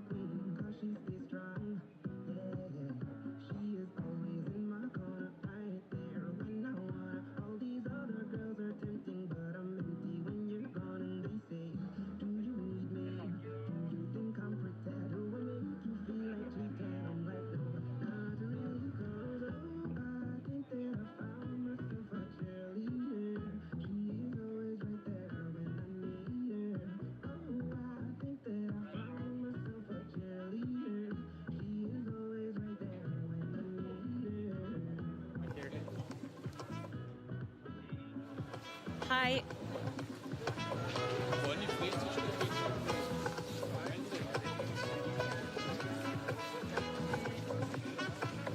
queen, 'cause she stays strong. Yeah, yeah. She is always in my corner, right there when I wanna. All these other girls are tempting, but I'm empty when you're gone. And they say, do you need me? Do you think I'm pretend? Do I make you feel like cheating? I'm like, no, not really, 'cause oh, I think that I found myself a cheerleader. She is always right there when I need her. Oh, I think that I found myself a cheerleader. She is always right there when I need her. Hi.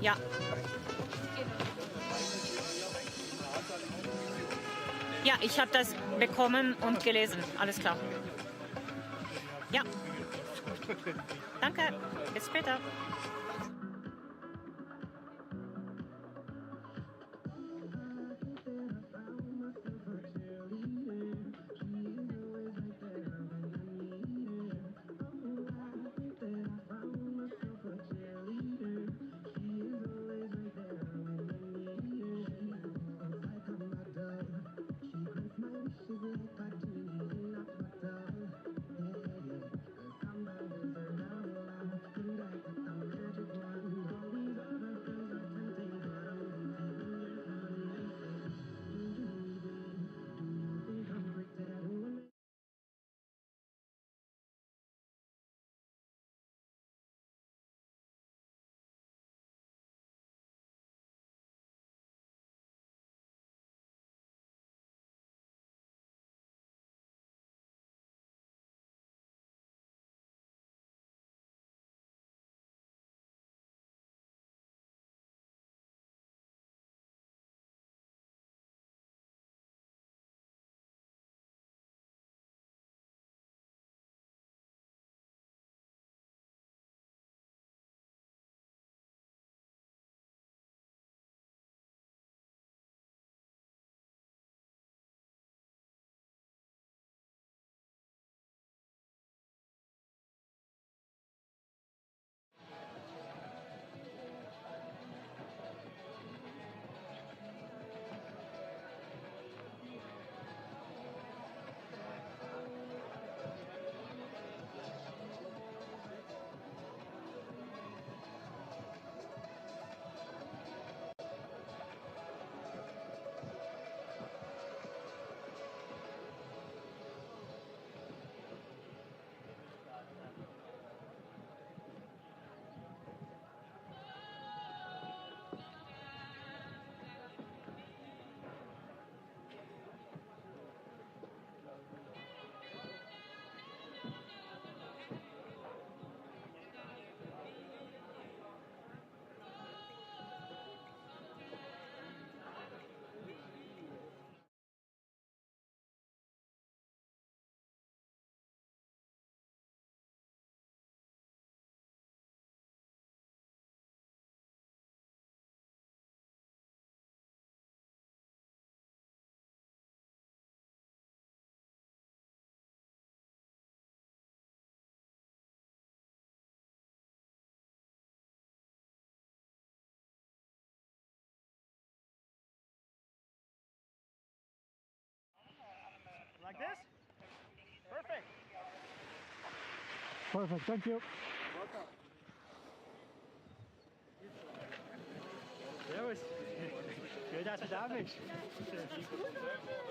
Ja. Ja, ich habe das bekommen und gelesen. Alles klar. Ja. Danke. Bis später. Like this? Perfect. Perfect, thank you. Welcome. Servus. Schön, dass du da bist.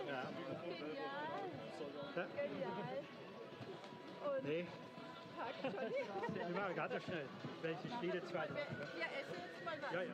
Ja. Genial. Und Nee, Tag, Johnny. wir machen ganz schnell. Welche steht jetzt weiter? Wir essen jetzt mal was. Ja, ja.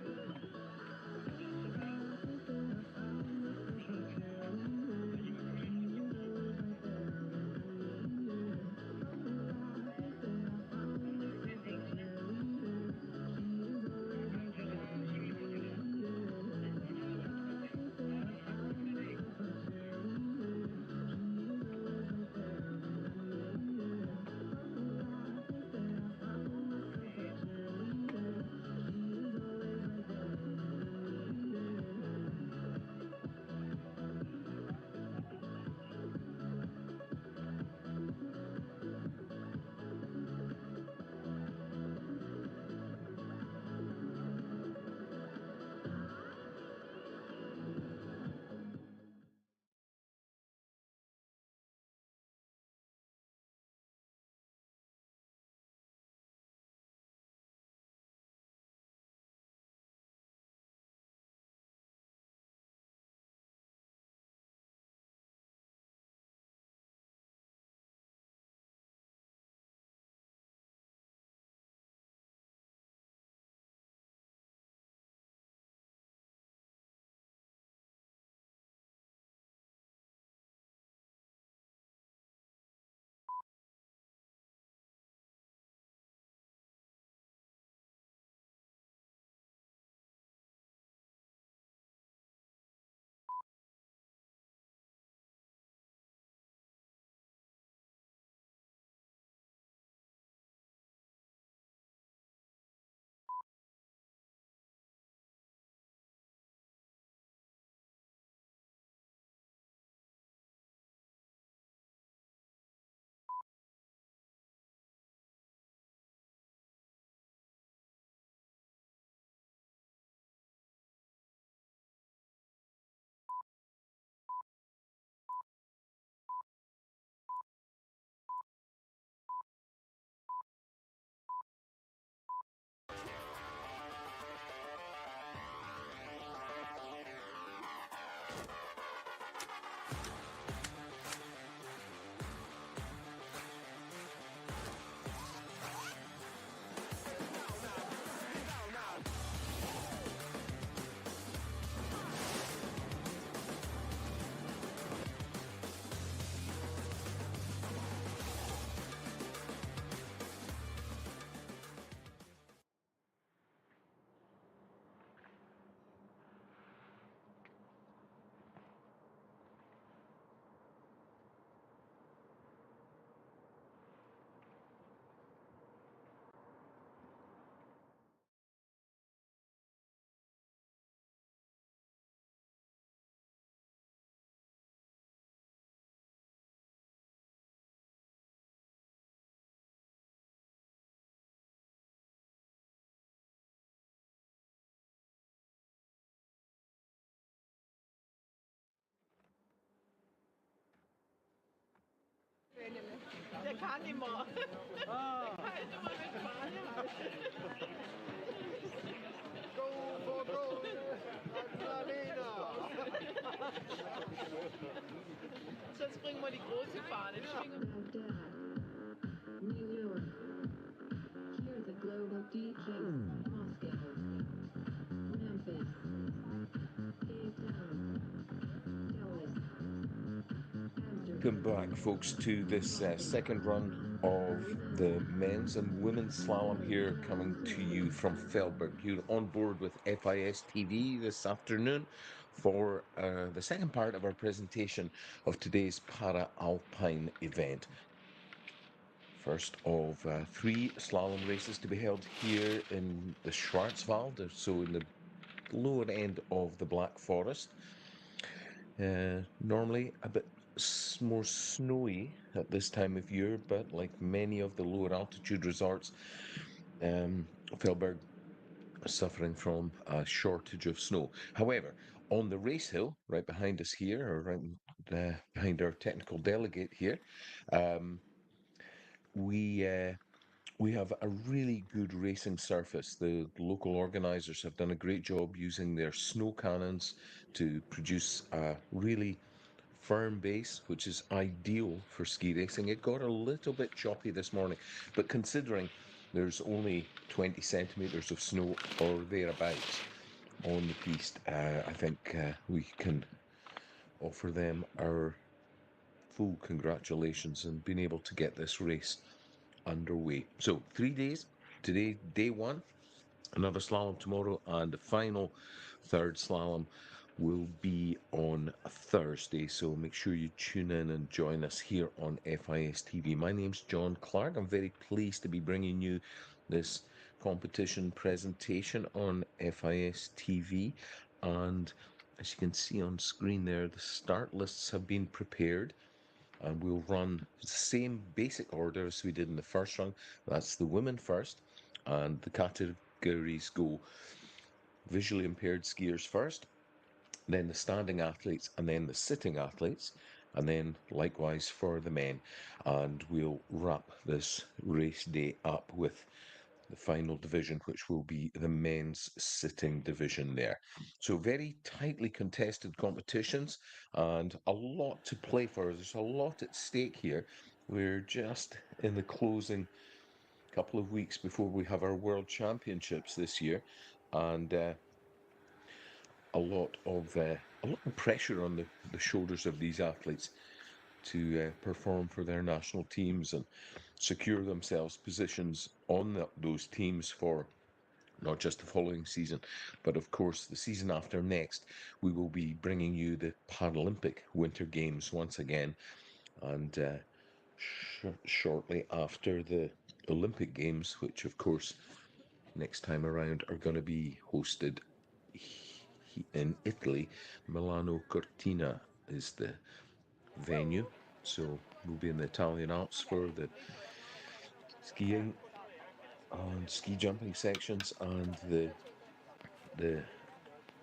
der kann nicht mehr. Ah, Der kann nicht mehr mitfahren. Go for gold, Magdalena! Sonst bringen wir die große Fahne. Schwingen. Baghdad, New York. Here's a global DJ. Moscow, Memphis, Cape Town, Dallas, Welcome back, folks, to this second run of the men's and women's slalom here, coming to you from Feldberg. You're on board with FIS TV this afternoon for the second part of our presentation of today's Para-Alpine event. First of three slalom races to be held here in the Schwarzwald, so in the lower end of the Black Forest. Normally a bit more snowy at this time of year, but like many of the lower altitude resorts, Feldberg is suffering from a shortage of snow. However, on the race hill right behind us here, or right behind our technical delegate here, we have a really good racing surface. The local organisers have done a great job using their snow cannons to produce a really firm base, which is ideal for ski racing. It got a little bit choppy this morning, but considering there's only 20 centimetres of snow or thereabouts on the piste, I think we can offer them our full congratulations on being able to get this race underway. So 3 days. Today, day one, another slalom tomorrow, and the final third slalom will be on Thursday. So make sure you tune in and join us here on FIS TV. My name's John Clark. I'm very pleased to be bringing you this competition presentation on FIS TV. And as you can see on screen there, the start lists have been prepared. And we'll run the same basic order as we did in the first run. That's the women first, and the categories go visually impaired skiers first, then the standing athletes, and then the sitting athletes, and then likewise for the men. And we'll wrap this race day up with the final division, which will be the men's sitting division there. So very tightly contested competitions and a lot to play for. There's a lot at stake here. We're just in the closing couple of weeks before we have our World Championships this year, and a lot of pressure on the shoulders of these athletes to perform for their national teams and secure themselves positions on those teams for not just the following season, but of course the season after next. We will be bringing you the Paralympic Winter Games once again, and shortly after the Olympic Games, which of course next time around are going to be hosted in Italy. Milano Cortina is the venue, so we'll be in the Italian Alps for the skiing and ski jumping sections, and the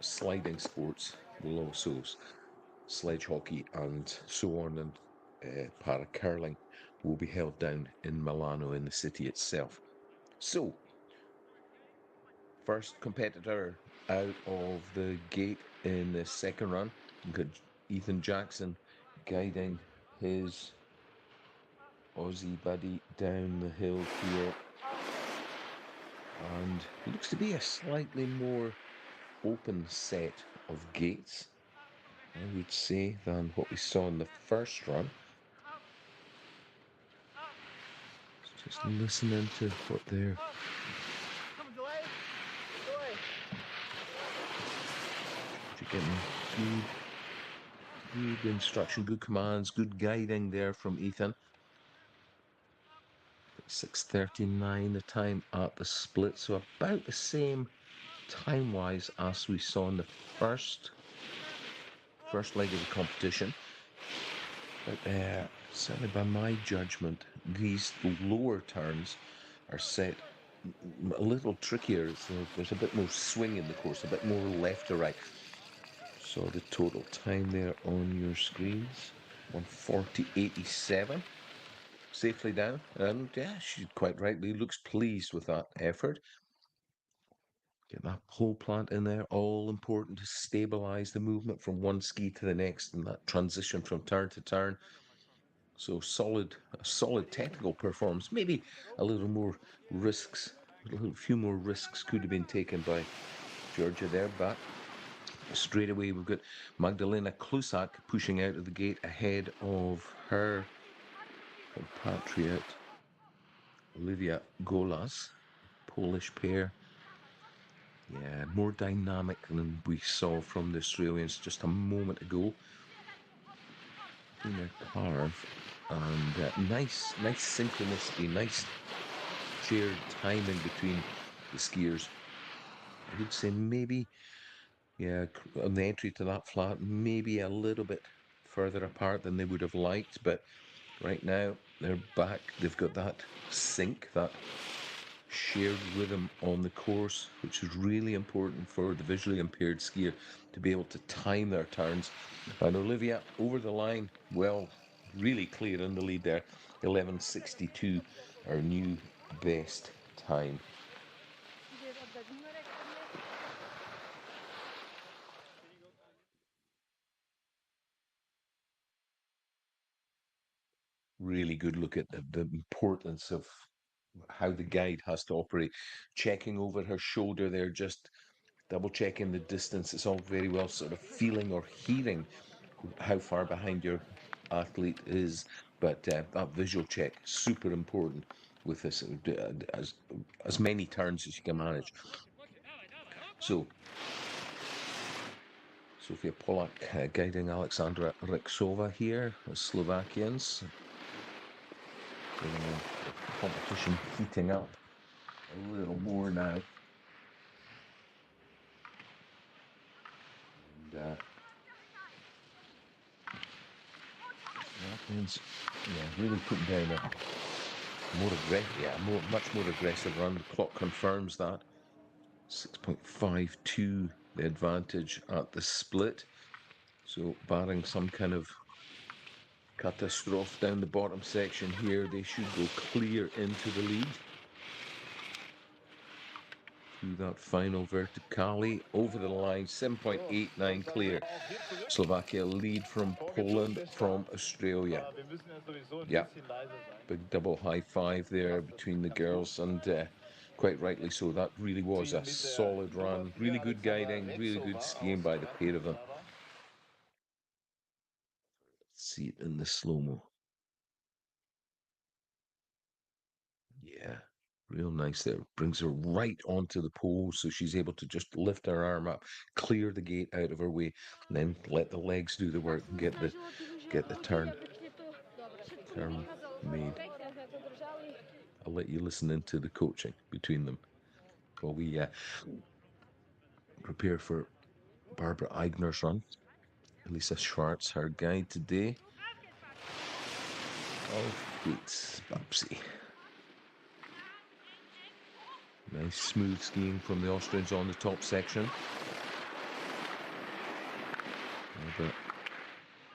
sliding sports will also, sledge hockey and so on, and para curling will be held down in Milano, in the city itself. So first competitor out of the gate in the second run, we've got Ethan Jackson guiding his Aussie buddy down the hill here, and it looks to be a slightly more open set of gates, I would say, than what we saw in the first run. Just listening to what they're getting. Good instruction, good commands, good guiding there from Ethan. 6:39 the time at the split, so about the same time-wise as we saw in the first leg of the competition. But certainly by my judgment, these lower turns are set a little trickier. So there's a bit more swing in the course, a bit more left to right. So the total time there on your screens, 1:40.87. safely down, and yeah, she quite rightly looks pleased with that effort. Get that pole plant in there, all important to stabilize the movement from one ski to the next and that transition from turn to turn. So a solid technical performance. Maybe a little more risks, a few more risks could have been taken by Georgia there, but straight away we've got Magdalena Klusak pushing out of the gate ahead of her compatriot Olivia Golas, Polish pair. Yeah, more dynamic than we saw from the Australians just a moment ago. In their carve, and nice synchronicity, nice shared timing between the skiers. I would say maybe, yeah, on the entry to that flat, maybe a little bit further apart than they would have liked, but right now they're back. They've got that sync, that shared rhythm on the course, which is really important for the visually impaired skier to be able to time their turns. And Olivia over the line, well, really clear in the lead there, 11:62, our new best time. Really good look at the importance of how the guide has to operate, checking over her shoulder there, just double checking the distance. It's all very well sort of feeling or hearing how far behind your athlete is, but that visual check, super important with this, as many turns as you can manage. So Sofia Polak guiding Alexandra Rixova here, as Slovakians. The competition heating up a little more now. And Latvians, yeah, really putting down a much more aggressive run. The clock confirms that. 6.52 the advantage at the split. So barring some kind of catastrophe down the bottom section here, they should go clear into the lead. Through that final verticale, over the line, 7.89 clear. Slovakia lead from Poland, from Australia. Yeah, big double high five there between the girls, and quite rightly so. That really was a solid run. Really good guiding, really good skiing by the pair of them. Let's see it in the slow-mo. Yeah, real nice there. Brings her right onto the pole, so she's able to just lift her arm up, clear the gate out of her way, and then let the legs do the work and get the turn made. I'll let you listen into the coaching between them while we prepare for Barbara Eigner's run. Lisa Schwartz, her guide today. Auf geht's, Babsi. Nice smooth skiing from the Austrians on the top section. But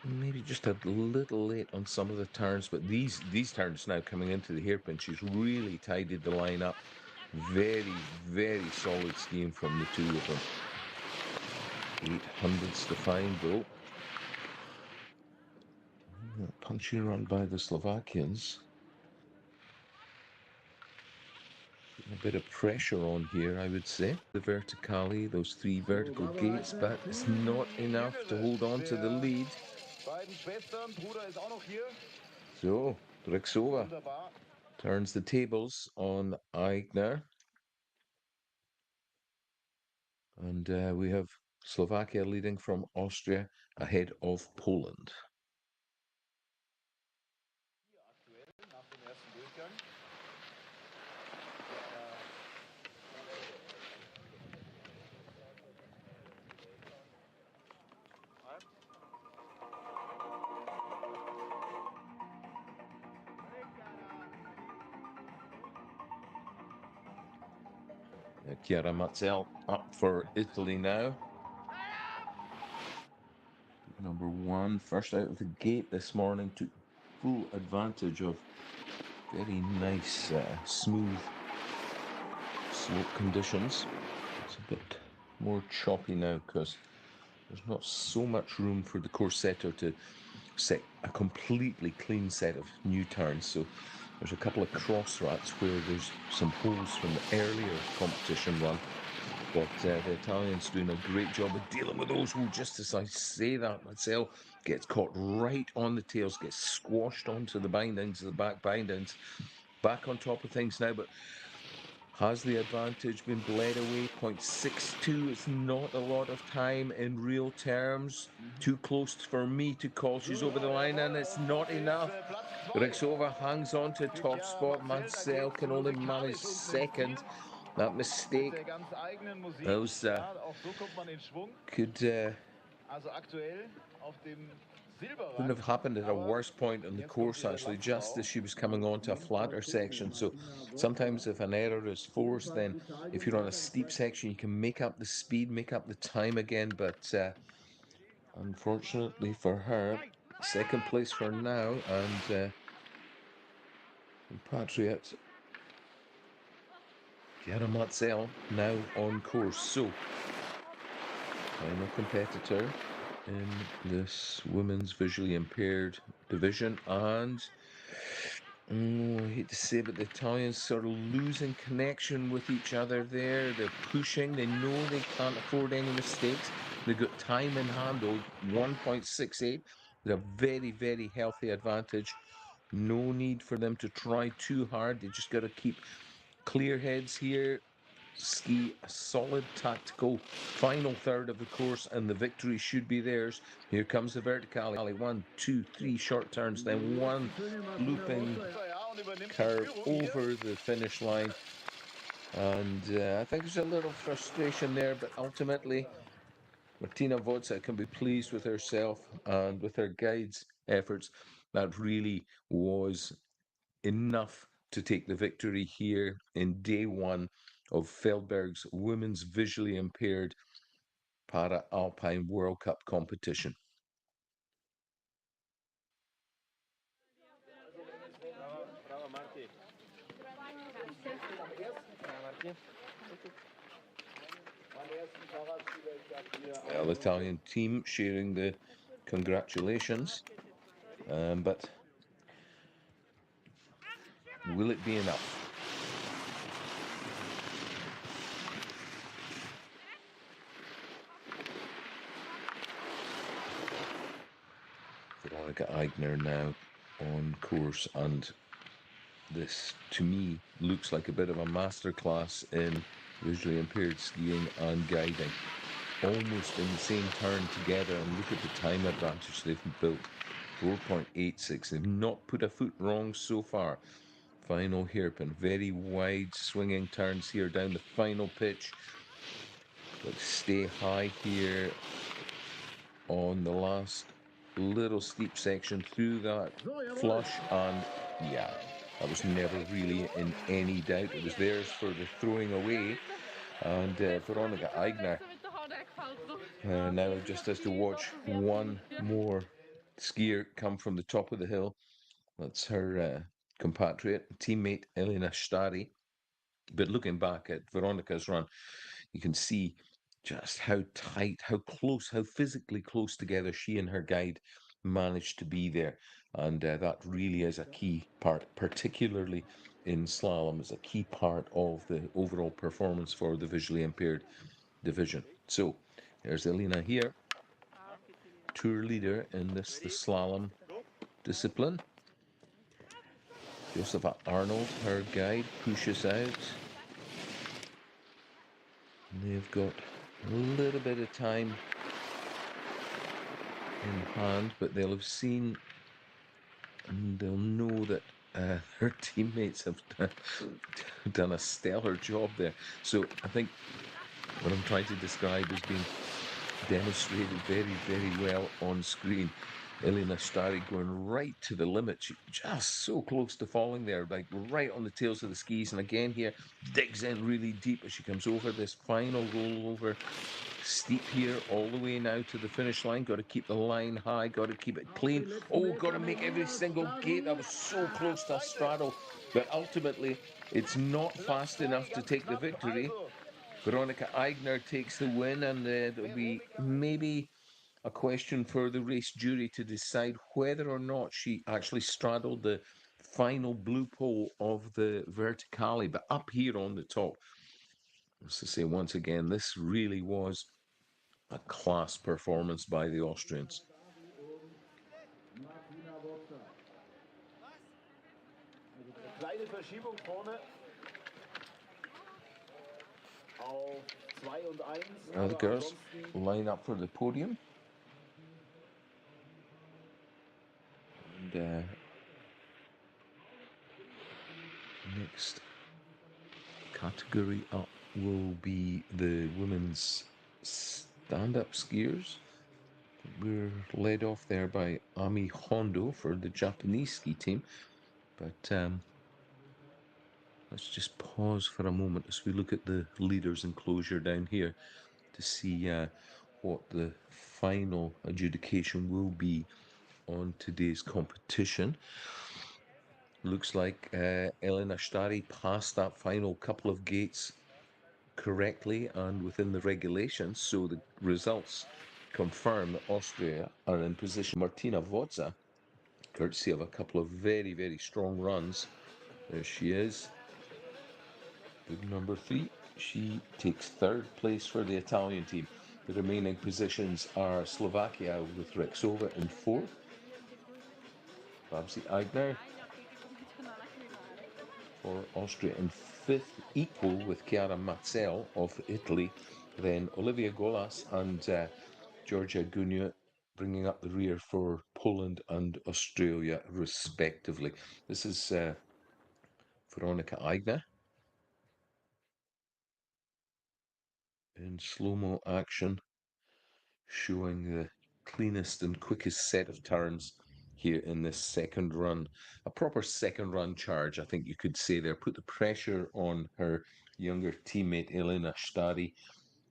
maybe just a little late on some of the turns, but these turns now coming into the hairpin, she's really tidied the line up. Very, very solid skiing from the two of them. 800s to find though. Punchy run by the Slovakians. A bit of pressure on here, I would say. The verticale, those three vertical gates, but it's not enough to hold on to the lead. So, Rixova turns the tables on Eigner. And we have Slovakia leading from Austria ahead of Poland. Chiara Matzel up for Italy now. Number one, first out of the gate this morning, took full advantage of very nice, smooth slope conditions. It's a bit more choppy now because there's not so much room for the course setter to set a completely clean set of new turns. So there's a couple of cross ruts where there's some holes from the earlier competition run. But the Italians doing a great job of dealing with those. Well, just as I say that, Marcel gets caught right on the tails, gets squashed onto the bindings, the back bindings, back on top of things now, but has the advantage been bled away? 0.62, it's not a lot of time in real terms. Too close for me to call. She's over the line and it's not enough. Rixova hangs on to top spot. Marcel can only manage second. That mistake those could couldn't have happened at a worse point on the course, actually, just as she was coming onto a flatter section. So sometimes if an error is forced, then if you're on a steep section, you can make up the speed, make up the time again. But unfortunately for her, second place for now, and Patriot Chiara Marcel now on course. So final competitor in this women's visually impaired division, and I hate to say, but the Italians sort of losing connection with each other there. They're pushing. They know they can't afford any mistakes. They've got time in hand, though, 1.68. They're a very, very healthy advantage. No need for them to try too hard. They just got to keep clear heads here, ski a solid tactical final third of the course, and the victory should be theirs. Here comes the verticale. 1, 2, 3 short turns, then one looping curve over the finish line. And I think there's a little frustration there, but ultimately Martina Vodza can be pleased with herself and with her guide's efforts. That really was enough to take the victory here in day one of Feldberg's women's visually impaired para Alpine World Cup competition. Well, the Italian team sharing the congratulations, but will it be enough? Veronica Eigner now on course, and this to me looks like a bit of a masterclass in visually impaired skiing and guiding, almost in the same turn together. And look at the time advantage they've built, 4.86. They've not put a foot wrong so far. Final hairpin, very wide swinging turns here down the final pitch. But stay high here on the last little steep section through that flush, and yeah, that was never really in any doubt. It was theirs for the throwing away. And Veronica Eigner now just has to watch one more skier come from the top of the hill. That's her compatriot, teammate Elena Stari. But looking back at Veronica's run, you can see just how tight, how close, how physically close together she and her guide managed to be there. And that really is a key part, particularly in slalom, is a key part of the overall performance for the visually impaired division. So there's Elena here, tour leader in the slalom discipline. Josepha Arnold, her guide, pushes out. They've got a little bit of time in hand, but they'll have seen and they'll know that their teammates have done a stellar job there. So I think what I'm trying to describe is being demonstrated very, very well on screen. Elena Stari going right to the limit. She just so close to falling there, like right on the tails of the skis. And again here, digs in really deep as she comes over this final rollover steep here all the way now to the finish line. Got to keep the line high, got to keep it clean. Oh, got to make every single gate. That was so close to a straddle, but ultimately it's not fast enough to take the victory. Veronika Eigner takes the win, and there'll be maybe a question for the race jury to decide whether or not she actually straddled the final blue pole of the Verticale. But up here on the top, as to say once again, this really was a class performance by the Austrians. Kleine Verschiebung vorne auf 2 und 1. Now the girls line up for the podium. And next category up will be the women's stand-up skiers. We're led off there by Ami Hondo for the Japanese ski team. But let's just pause for a moment as we look at the leaders enclosure down here to see what the final adjudication will be on today's competition. Looks like Elena Stari passed that final couple of gates correctly and within the regulations, so the results confirm that Austria are in position. Martina Vodza, courtesy of a couple of very, very strong runs. There she is. Big number 3. She takes 3rd place for the Italian team. The remaining positions are Slovakia with Rexova in 4th. Babsi Eigner for Austria in 5th, equal with Chiara Mazzel of Italy. Then Olivia Golas and Georgia Gunia bringing up the rear for Poland and Australia, respectively. This is Veronika Eigner in slow-mo action, showing the cleanest and quickest set of turns here in this second run. A proper second run charge, I think you could say there. Put the pressure on her younger teammate Elena Stari,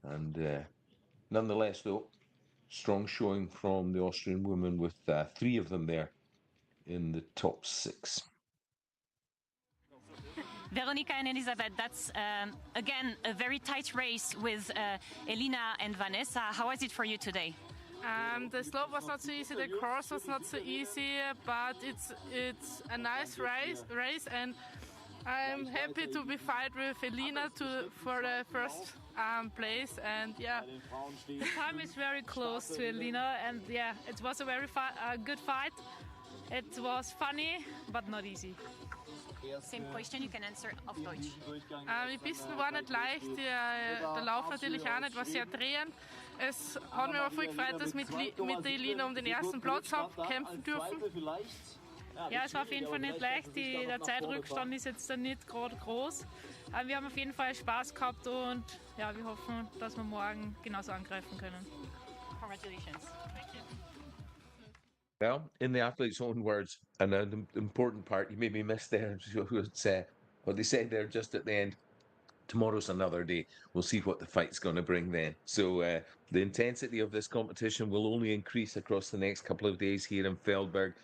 and nonetheless though, strong showing from the Austrian women with 3 of them there in the top 6. Veronika and Elisabeth, that's again a very tight race with Elina and Vanessa. How was it for you today? The slope was not so easy, the course was not so easy, but it's a nice race, and I'm happy to be fight with Elina for the first place. And yeah, the time is very close to Elina, and yeah, it was a very good fight. It was funny, but not easy. Same question, you can answer auf Deutsch. Die Pisten waren nicht leicht, der Lauf natürlich auch nicht, war sehr drehend. Es hat mich aber voll gefreut, dass mit der Elina den ersten Platz kämpfen dürfen. Ja, es war auf jeden Fall nicht leicht, der Zeitrückstand ist jetzt nicht gerade groß. Aber wir haben auf jeden Fall Spaß gehabt und ja, wir hoffen, dass wir morgen genauso angreifen können. Congratulations. Well, in the athlete's own words, and the important part, you maybe missed there, what they said there just at the end. Tomorrow's another day. We'll see what the fight's going to bring then. So the intensity of this competition will only increase across the next couple of days here in Feldberg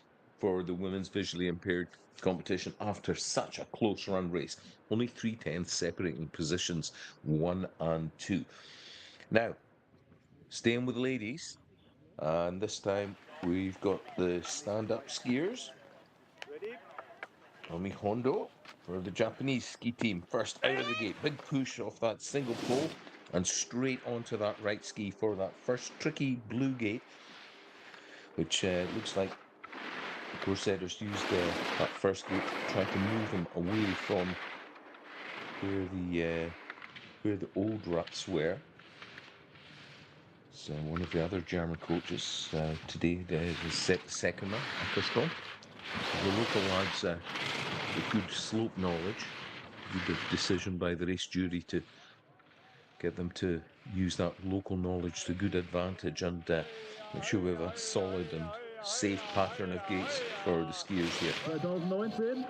for the women's visually impaired competition after such a close run race. Only 3/10 separating positions 1 and 2. Now, staying with ladies, and this time we've got the stand-up skiers. Ami Hondo for the Japanese ski team. First out of the gate. Big push off that single pole and straight onto that right ski for that first tricky blue gate, which looks like the course-setters used that first gate to try to move them away from where the old ruts were. So one of the other German coaches today has set the second run, Ackerstrom. The local lads with good slope knowledge, good decision by the race jury to get them to use that local knowledge to good advantage and make sure we have a solid and safe pattern of gates for the skiers here. 2019.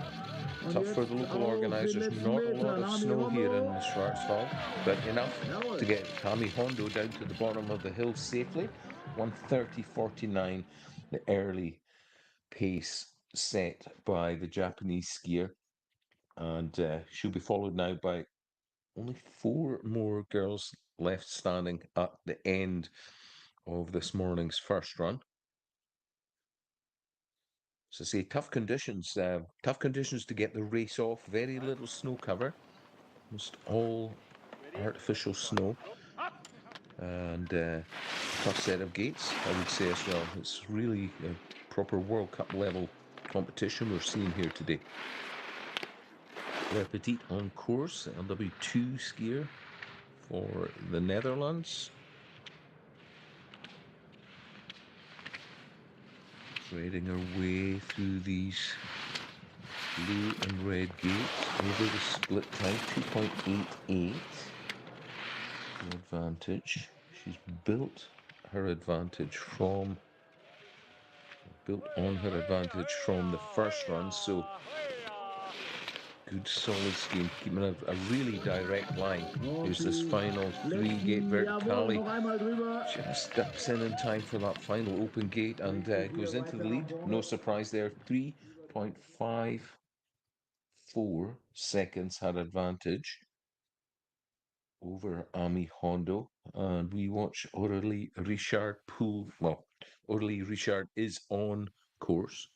Tough for the local organisers, not a lot of snow here in the Schwarzwald, but enough to get Ami Hondo down to the bottom of the hill safely. 1:30.49, the early pace set by the Japanese skier, and she'll be followed now by only 4 more girls left standing at the end of this morning's first run. So say tough conditions to get the race off. Very little snow cover, almost all artificial snow, and tough set of gates, I would say as well. It's really a proper World Cup level competition we're seeing here today. Claire Petit on course, LW2 skier for the Netherlands. Threading her way through these blue and red gates over the split time, 2.88. The advantage. She's built on her advantage from the first run, so good solid skiing, keeping a really direct line. Here's this final 3-gate verticale. Just steps in time for that final open gate and goes into the lead. No surprise there. 3.54 seconds had advantage over Ami Hondo. And we watch Aurélie Richard pull. Well, Aurélie Richard is on course.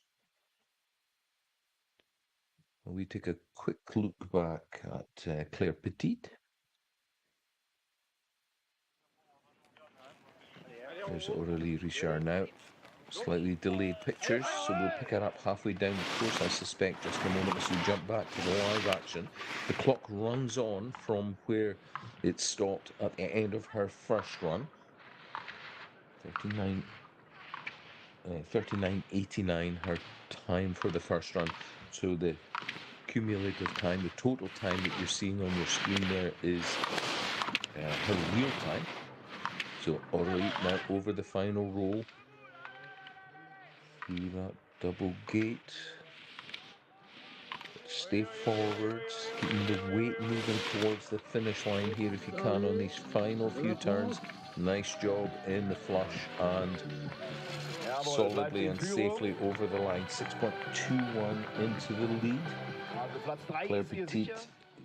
We take a quick look back at Claire Petit. There's Aurélie Richard now. Slightly delayed pictures, so we'll pick her up halfway down the course, I suspect, just a moment as we jump back to the live action. The clock runs on from where it stopped at the end of her first run. 39.89 her time for the first run. So the cumulative time, the total time that you're seeing on your screen there is her real time. So Aurélie now over the final roll through that double gate. Stay forwards, keeping the weight moving towards the finish line here if you can on these final few turns. Nice job in the flush and solidly and safely over the line. 6.21 into the lead. Claire Petit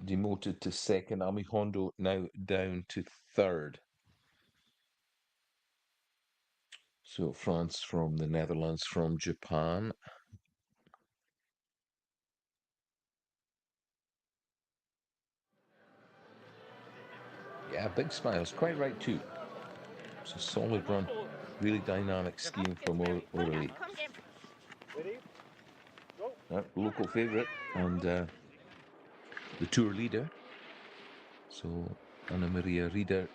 demoted to second. Ami Hondo now down to third. So France from the Netherlands from Japan. Yeah, big smiles. Quite right too. It's a solid run. Really dynamic skiing from Aurélie. Local favourite and the tour leader. So Anna Maria Rieder,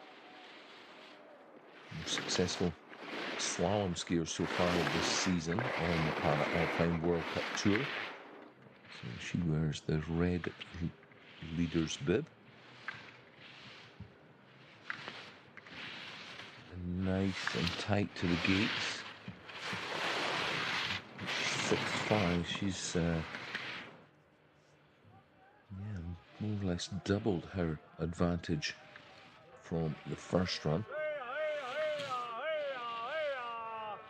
successful slalom skier so far this season on the Alpine World Cup Tour. So she wears the red leader's bib. And nice and tight to the gates. 6.5. She's more or less doubled her advantage from the first run.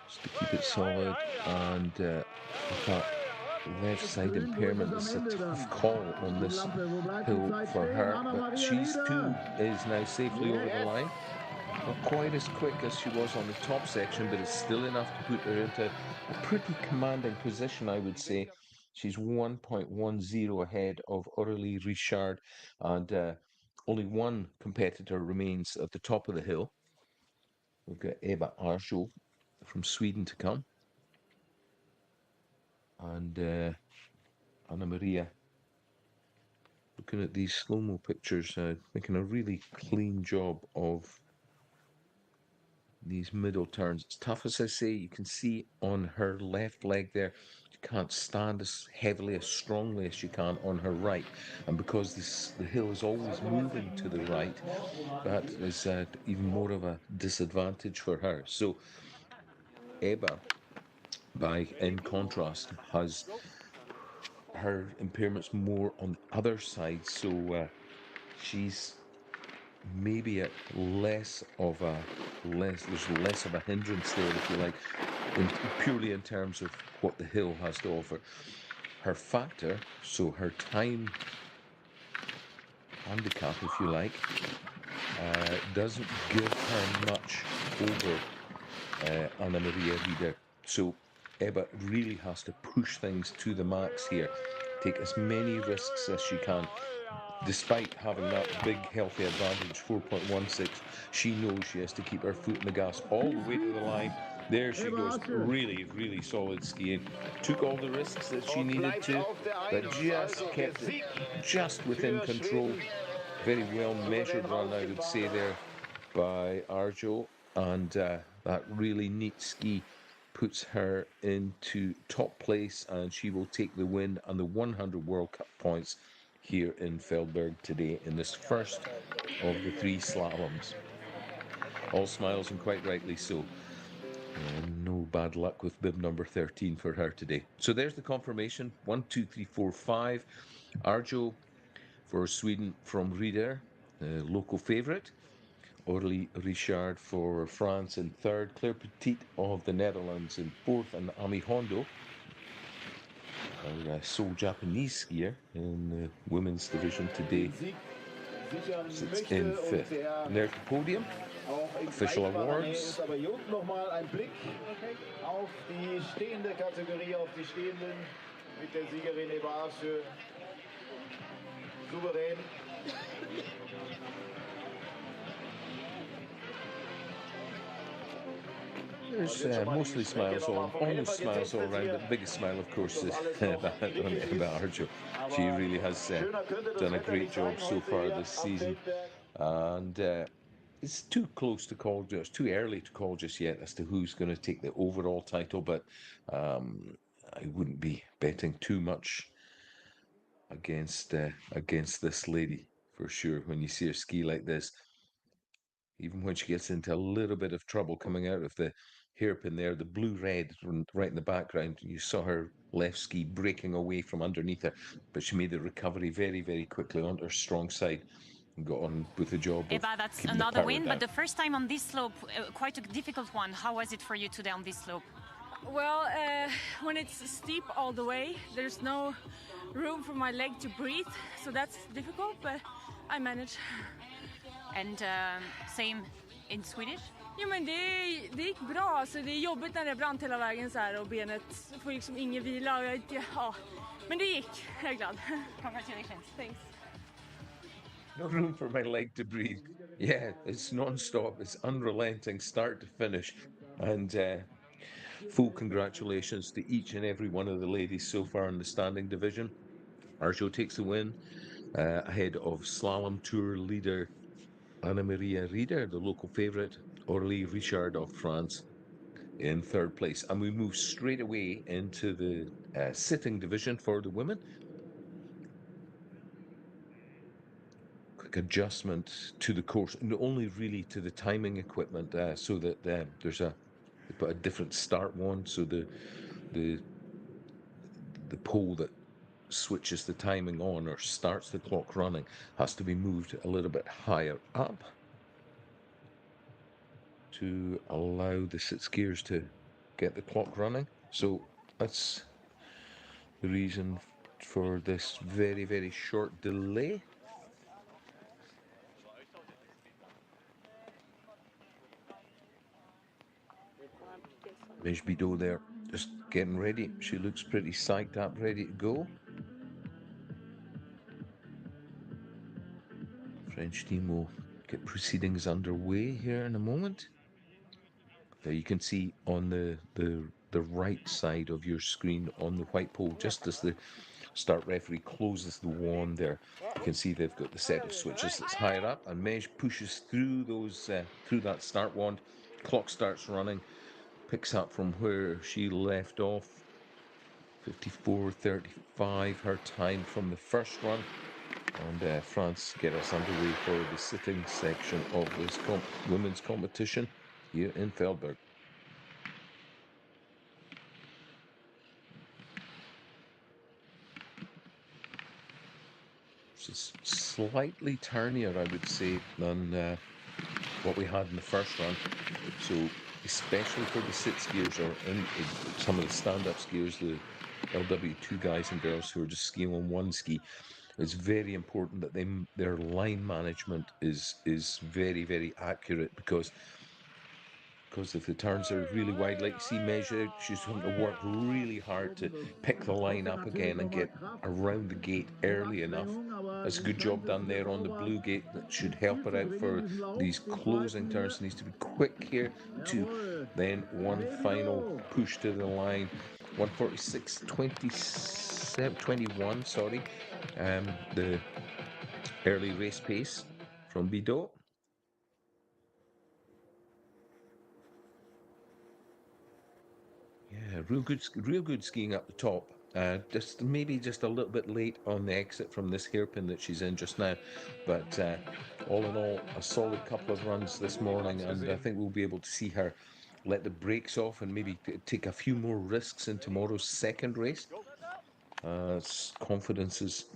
Just to keep it solid, and with that left side impairment, it's a tough call on this hill for her, but she's too is now safely over the line. Not quite as quick as she was on the top section, but it's still enough to put her into a pretty commanding position, I would say. She's 1.10 ahead of Aurélie Richard, and only one competitor remains at the top of the hill. We've got Ebba Arsjo from Sweden to come, and Anna Maria, looking at these slow-mo pictures, making a really clean job of these middle turns. It's tough, as I say. You can see on her left leg there, you can't stand as heavily, as strongly as you can on her right, and because the hill is always moving to the right, that is even more of a disadvantage for her. So Ebba in contrast, has her impairments more on the other side, so she's maybe at there's less of a hindrance there, if you like, purely in terms of what the hill has to offer. Her factor, so her time handicap, if you like, doesn't give her much over Anna Maria Rieder. So Ebba really has to push things to the max here, take as many risks as she can. Despite having that big healthy advantage, 4.16, she knows she has to keep her foot in the gas all the way to the line. There she goes, really, really solid skiing. Took all the risks that she needed to, but just kept it just within control. Very well measured run, I would say, there by Arjo, and that really neat ski puts her into top place, and she will take the win and the 100 World Cup points here in Feldberg today in this first of the 3 slaloms. All smiles, and quite rightly so. No bad luck with bib number 13 for her today. So there's the confirmation. 1, 2, 3, 4, 5. Arjo for Sweden from Rieder, local favourite. Orly Richard for France in 3rd. Claire Petit of the Netherlands in 4th. And Ami Hondo, our sole Japanese skier in the women's division today, sits in 5th. And there's the podium. Official awards. Aber hier unten nochmal ein Blick auf die stehende Kategorie, auf die Stehenden mit der Siegerin Eva Asche. Souverän. There's mostly smiles almost smiles all around, but the biggest smile, of course, is about Arjo. She really has done a great job so far this season, and it's too close to call, just too early to call just yet as to who's going to take the overall title, but I wouldn't be betting too much against this lady for sure. When you see her ski like this, even when she gets into a little bit of trouble coming out of the hairpin there, the blue-red right in the background, you saw her left ski breaking away from underneath her, but she made the recovery very, very quickly onto her strong side and got on with the job. Eva, that's another win, but the first time on this slope, quite a difficult one. How was it for you today on this slope? Well, when it's steep all the way, there's no room for my leg to breathe, so that's difficult, but I manage. And same in Swedish? Jo, men det gick bra. Alltså, det är jobbigt när det är brant hela vägen så här och benet får liksom ingen vila. Och ja. Men det gick. Jag är glad. Congratulations. Thanks. No room for my leg to breathe. Yeah, it's non-stop. It's unrelenting start to finish. And full congratulations to each and every one of the ladies so far in the standing division. Arjo takes the win ahead of Slalom Tour leader Anna Maria Rieder, the local favourite, Orly Richard of France in 3rd place. And we move straight away into the sitting division for the women. Quick adjustment to the course, and only really to the timing equipment, so that there's they put a different start one, so the pole that switches the timing on or starts the clock running has to be moved a little bit higher up to allow the sit skiers to get the clock running. So that's the reason for this very, very short delay. Mish Bidot there, just getting ready. She looks pretty psyched up, ready to go. French team will get proceedings underway here in a moment. There you can see on the right side of your screen on the white pole, just as the start referee closes the wand there, you can see they've got the set of switches that's higher up, and Mej pushes through those through that start wand. Clock starts running, picks up from where she left off. 54.35 her time from the first run, and France get us underway for the sitting section of this women's competition here in Feldberg. It's slightly turnier, I would say, than what we had in the first run. So especially for the sit skiers or in some of the stand-up skiers, the LW2 guys and girls who are just skiing on one ski, it's very important that their line management is very, very accurate, because if the turns are really wide, like you see measure, she's having to work really hard to pick the line up again and get around the gate early enough. That's a good job done there on the blue gate. That should help her out for these closing turns. Needs to be quick here to then one final push to the line. 1:46.21, sorry. The early race pace from Bidot. Yeah, real good skiing up the top. Just maybe just a little bit late on the exit from this hairpin that she's in just now, but all in all, a solid couple of runs this morning, and I think we'll be able to see her let the brakes off and maybe take a few more risks in tomorrow's second race. Confidence is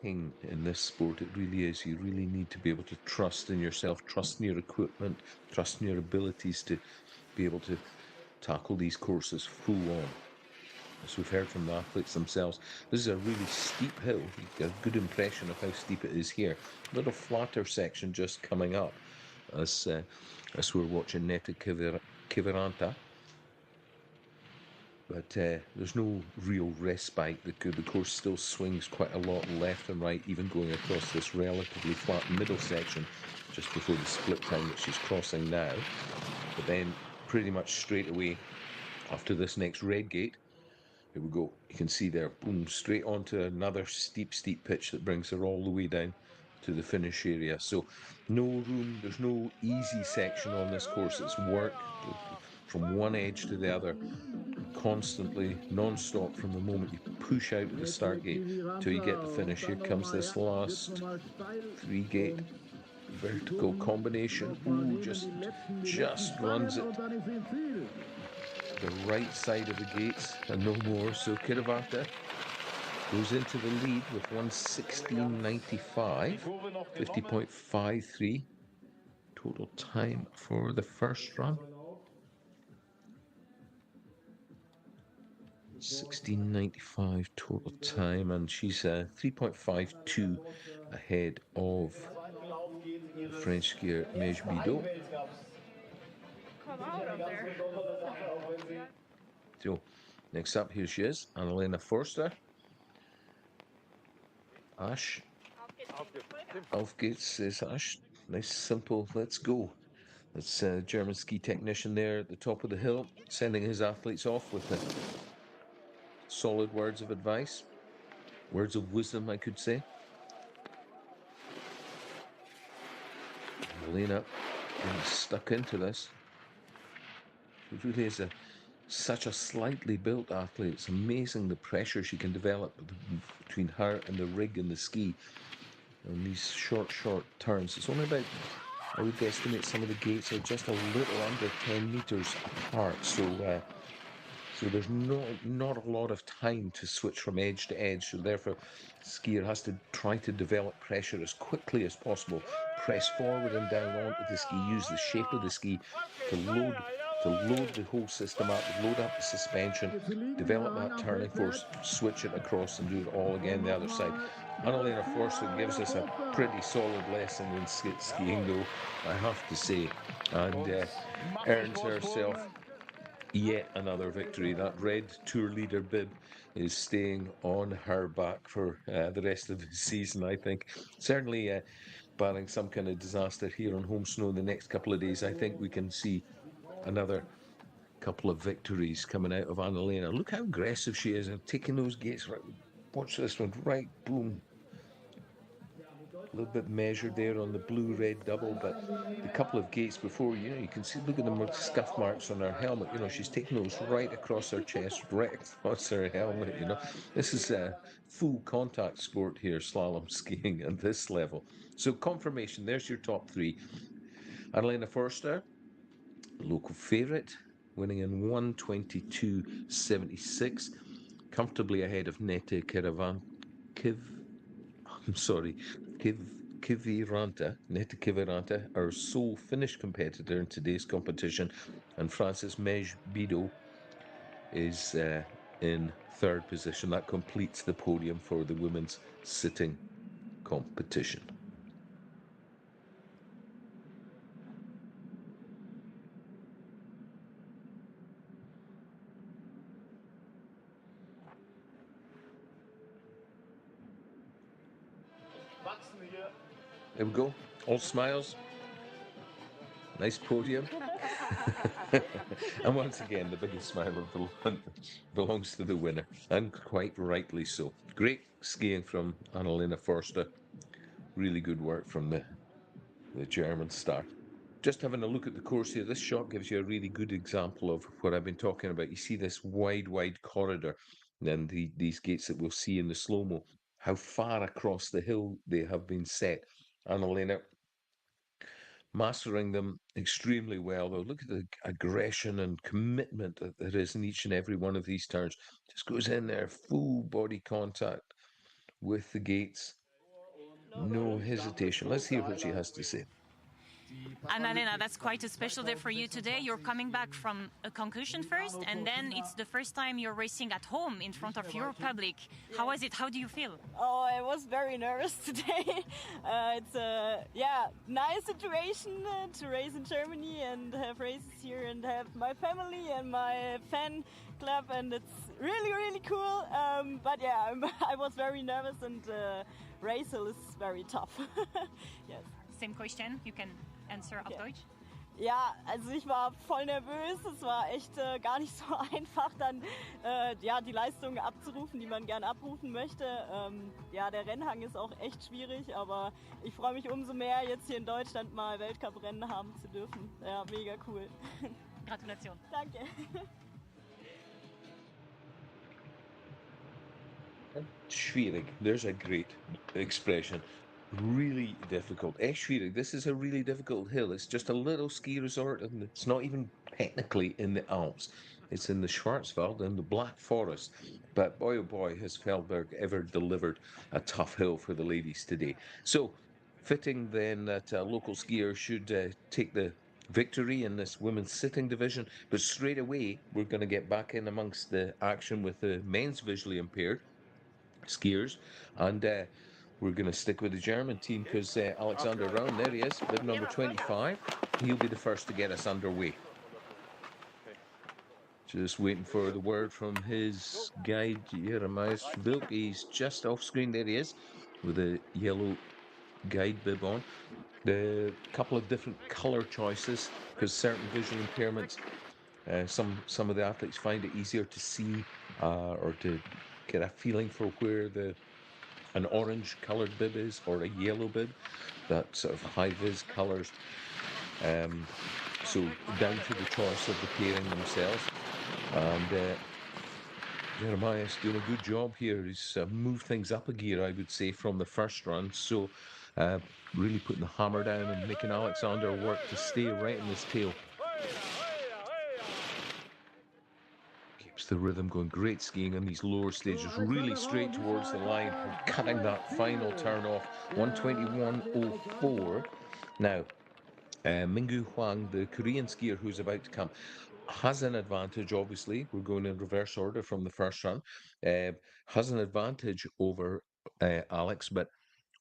king in this sport. It really is. You really need to be able to trust in yourself, trust in your equipment, trust in your abilities to be able to tackle these courses full on. As we've heard from the athletes themselves, this is a really steep hill. You get a good impression of how steep it is here. A little flatter section just coming up as we're watching Netta Kiviranta. But there's no real respite. The course still swings quite a lot left and right, even going across this relatively flat middle section just before the split time that she's crossing now. But then pretty much straight away after this next red gate, here we go. You can see there, boom, straight onto another steep pitch that brings her all the way down to the finish area. So no room, there's no easy section on this course. It's work from one edge to the other, constantly, non-stop from the moment you push out at the start gate till you get the finish. Here comes this last 3 gate vertical combination. Ooh, just runs it the right side of the gates and no more. So Kiviranta goes into the lead with 1:16.95, 50.53 total time for the first run. 16.95 total time, and she's 3.52 ahead of French skier Mej Bidot. So next up, here she is, Annalena Forster. Ash. Auf geht's, says Ash. Nice, simple, let's go. That's a German ski technician there at the top of the hill, sending his athletes off with solid words of advice, words of wisdom, I could say. Annalena getting stuck into this. It really is such a slightly built athlete. It's amazing the pressure she can develop between her and the rig and the ski. And these short turns. It's only about, I would estimate some of the gates are just a little under 10 meters apart. So there's not a lot of time to switch from edge to edge. So therefore, the skier has to try to develop pressure as quickly as possible. Press forward and down onto the ski. Use the shape of the ski to load the whole system up, load up the suspension, develop that turning force, switch it across and do it all again the other side. Annalena Forster gives us a pretty solid lesson in skiing, though, I have to say, and earns herself yet another victory. That red tour leader bib is staying on her back for the rest of the season, I think. Certainly, barring some kind of disaster here on home snow in the next couple of days, I think we can see another couple of victories coming out of Annalena. Look how aggressive she is and taking those gates. Right, watch this one, right, boom. A little bit measured there on the blue-red double, but the couple of gates before, you can see, look at the scuff marks on her helmet. She's taking those right across her chest, right across her helmet. This is a full contact sport here, slalom skiing at this level. So confirmation, there's your top 3. Annalena Forster, local favourite, winning in 1:22.76, comfortably ahead of Netta I'm sorry, Kiviranta, Netta Kiviranta, our sole Finnish competitor in today's competition, and Frances Mej-Bido is in third position. That completes the podium for the women's sitting competition. There we go. All smiles. Nice podium. And once again, the biggest smile of the lunch belongs to the winner, and quite rightly so. Great skiing from Annalena Forster. Really good work from the German star. Just having a look at the course here, this shot gives you a really good example of what I've been talking about. You see this wide corridor, and then these gates that we'll see in the slow-mo, how far across the hill they have been set. Annalena mastering them extremely well, though. Look at the aggression and commitment that there is in each and every one of these turns. Just goes in there, full body contact with the gates. No hesitation. Let's hear what she has to say. Annalena, that's quite a special day for you today. You're coming back from a concussion first, and then it's the first time you're racing at home in front of your public. How was it? How do you feel? Oh, I was very nervous today. It's a nice situation to race in Germany and have races here and have my family and my fan club, and it's really cool. But yeah, I was very nervous, and race hill is very tough. Yes. Same question. You can answer auf Deutsch. Ja, also ich war voll nervös. Es war echt gar nicht so einfach, dann die Leistungen abzurufen, die man gern abrufen möchte. Der Rennhang ist auch echt schwierig, aber ich freue mich umso mehr, jetzt hier in Deutschland mal Weltcuprennen haben zu dürfen. Ja, mega cool. Gratulation. Danke. Schwierig. There's a great expression. Really difficult. Schwierig. This is a really difficult hill. It's just a little ski resort, and it's not even technically in the Alps. It's in the Schwarzwald and the Black Forest. But boy, oh boy, has Feldberg ever delivered a tough hill for the ladies today. So, fitting then that a local skier should take the victory in this women's sitting division. But straight away, we're going to get back in amongst the action with the men's visually impaired skiers, and we're going to stick with the German team because Alexander Raun, there he is, bib number 25. He'll be the first to get us underway. Just waiting for the word from his guide, Jeremias Vilk. He's just off screen. There he is, with a yellow guide bib on. The couple of different colour choices, because certain visual impairments, some of the athletes find it easier to see or to get a feeling for where an orange coloured bib is or a yellow bib, that sort of high vis colours. So down to the choice of the pairing themselves. And Jeremiah's doing a good job here. He's moved things up a gear, I would say, from the first run. So really putting the hammer down and making Alexander work to stay right in his tail. Keeps the rhythm going. Great skiing on these lower stages, really straight towards the line, cutting that final turn off. 121.04. Now, Mingyu Huang, the Korean skier who's about to come, has an advantage, obviously. We're going in reverse order from the first run. Has an advantage over Alex, but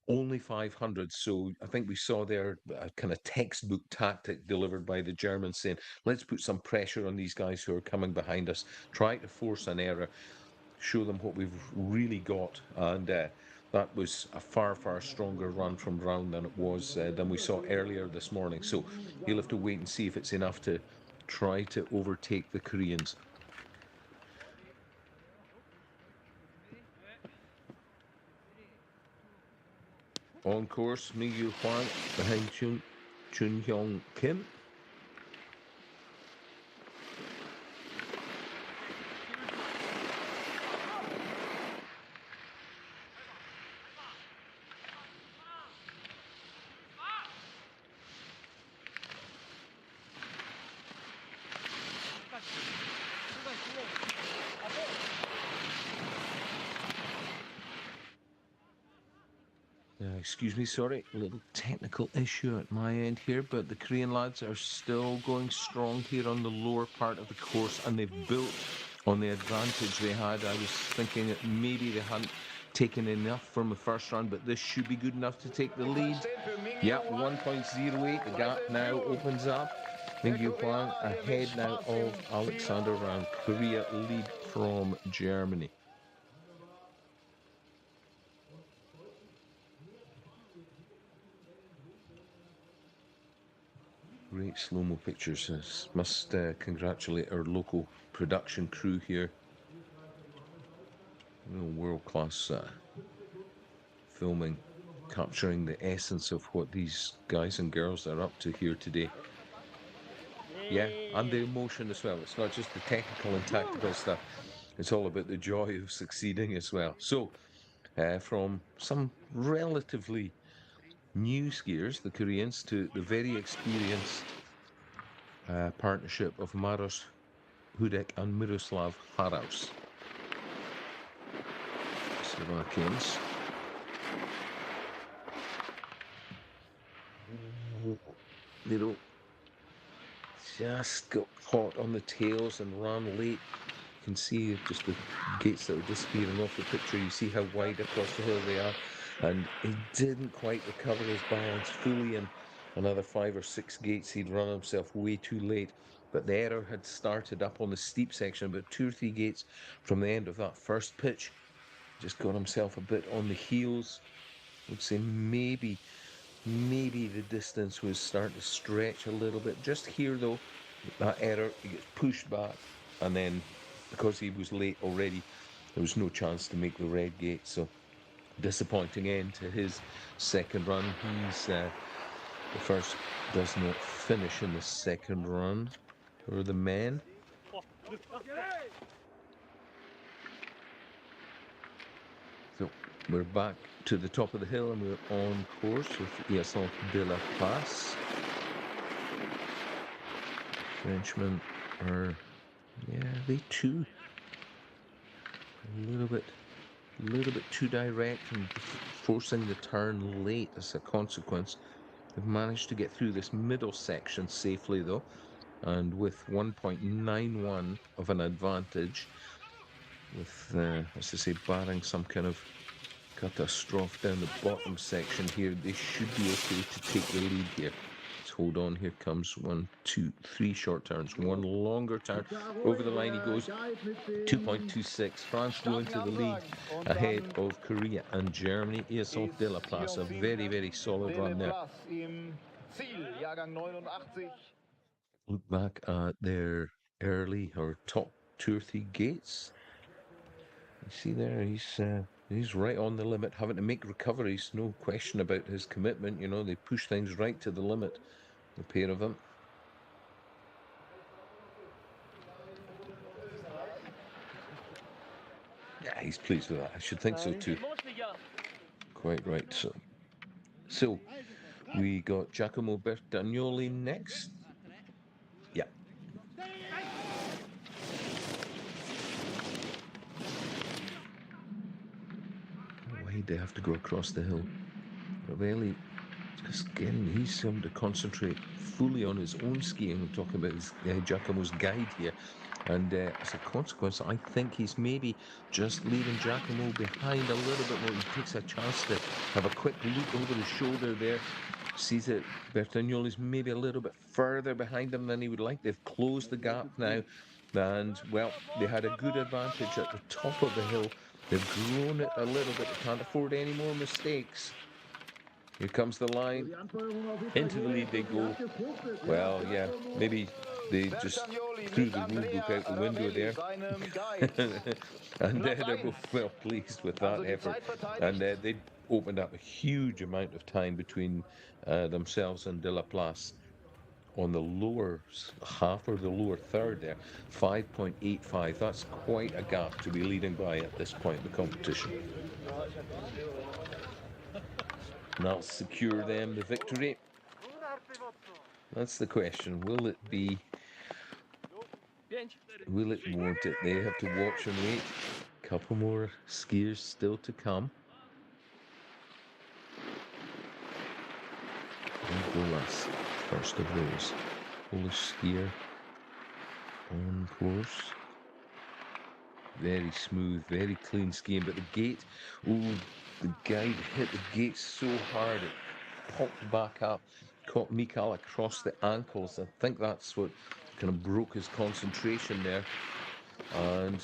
only 500. So I think we saw there a kind of textbook tactic delivered by the Germans, saying, let's put some pressure on these guys who are coming behind us, try to force an error, show them what we've really got. And that was a far stronger run from Raun than it was than we saw earlier this morning. So you'll have to wait and see if it's enough to try to overtake the Koreans. On course, Mingyu Huang behind Chun Hyung Kim. excuse me, sorry, a little technical issue at my end here, but the Korean lads are still going strong here on the lower part of the course, and they've built on the advantage they had. I was thinking that maybe they hadn't taken enough from the first run, but this should be good enough to take the lead. Yeah, 1.08, the gap now opens up. Mingyu Huang ahead now of Alexander Ran. Korea lead from Germany. Great slow-mo pictures. Must congratulate our local production crew here. World-class filming, capturing the essence of what these guys and girls are up to here today. Yeah, and the emotion as well. It's not just the technical and tactical stuff. It's all about the joy of succeeding as well. So, from some relatively new skiers, the Koreans, to the very experienced partnership of Maros Hudek and Miroslav Haraus. Slovakians. They don't just got caught on the tails and ran late. You can see just the gates that are disappearing off the picture. You see how wide across the hill they are. And he didn't quite recover his balance fully, and another 5 or 6 gates he'd run himself way too late. But the error had started up on the steep section, about 2 or 3 gates from the end of that first pitch. Just got himself a bit on the heels. I would say maybe the distance was starting to stretch a little bit. Just here though, that error, he gets pushed back, and then because he was late already, there was no chance to make the red gate. So disappointing end to his second run. He's the first does not finish in the second run for the men. So we're back to the top of the hill, and we're on course with Yasson de la Place. Frenchmen are, yeah, they too a little bit too direct and forcing the turn late as a consequence. They've managed to get through this middle section safely though, and with 1.91 of an advantage, with as I say, barring some kind of catastrophe down the bottom section here, they should be okay to take the lead here. Let's hold on. Here comes 1, 2, 3 short turns, one longer turn. Over the line he goes. 2.26. France going to the lead ahead of Korea and Germany. Yasson de la Place, a very, very solid run there. Look back at their early or top 2 or 3 gates. You see there, he's right on the limit, having to make recoveries. No question about his commitment. You know, they push things right to the limit, the pair of them. Yeah, he's pleased with that. I should think so too. Quite right. So we got Giacomo Bertagnoli next. Yeah. Why they have to go across the hill? Ravelli, just again, he's having to concentrate fully on his own skiing. We're talking about his, Giacomo's guide here. And as a consequence, I think he's maybe just leaving Giacomo behind a little bit more. He takes a chance to have a quick look over his shoulder there. Sees that Bertagnoli's maybe a little bit further behind him than he would like. They've closed the gap now. And, well, they had a good advantage at the top of the hill. They've grown it a little bit. They can't afford any more mistakes. Here comes the line. Into the lead they go. Well, yeah, maybe they just threw the rule book out the window there. And they're both well pleased with that effort. And they opened up a huge amount of time between themselves and De La Place on the lower half or the lower third there. 5.85. That's quite a gap to be leading by at this point in the competition. And that'll secure them the victory. That's the question. Will it be? Will it? Won't it? They have to watch and wait. Couple more skiers still to come. Olas, first of those. Polish skier on course. Very smooth, very clean skiing, but the gate, oh, the guide hit the gate so hard it popped back up, caught Mikael across the ankles. I think that's what kind of broke his concentration there. And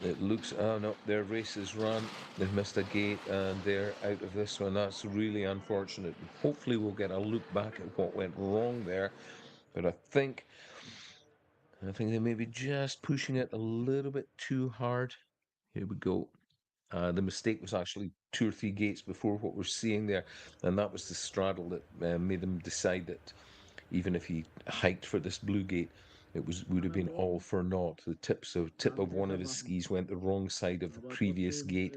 it looks, oh no, their race is run. They've missed a gate and they're out of this one. That's really unfortunate. Hopefully we'll get a look back at what went wrong there. But I think they may be just pushing it a little bit too hard. Here we go. The mistake was actually 2 or 3 gates before what we're seeing there, and that was the straddle that made them decide that even if he hiked for this blue gate, it would have been all for naught. The tip of one of his skis went the wrong side of the previous gate.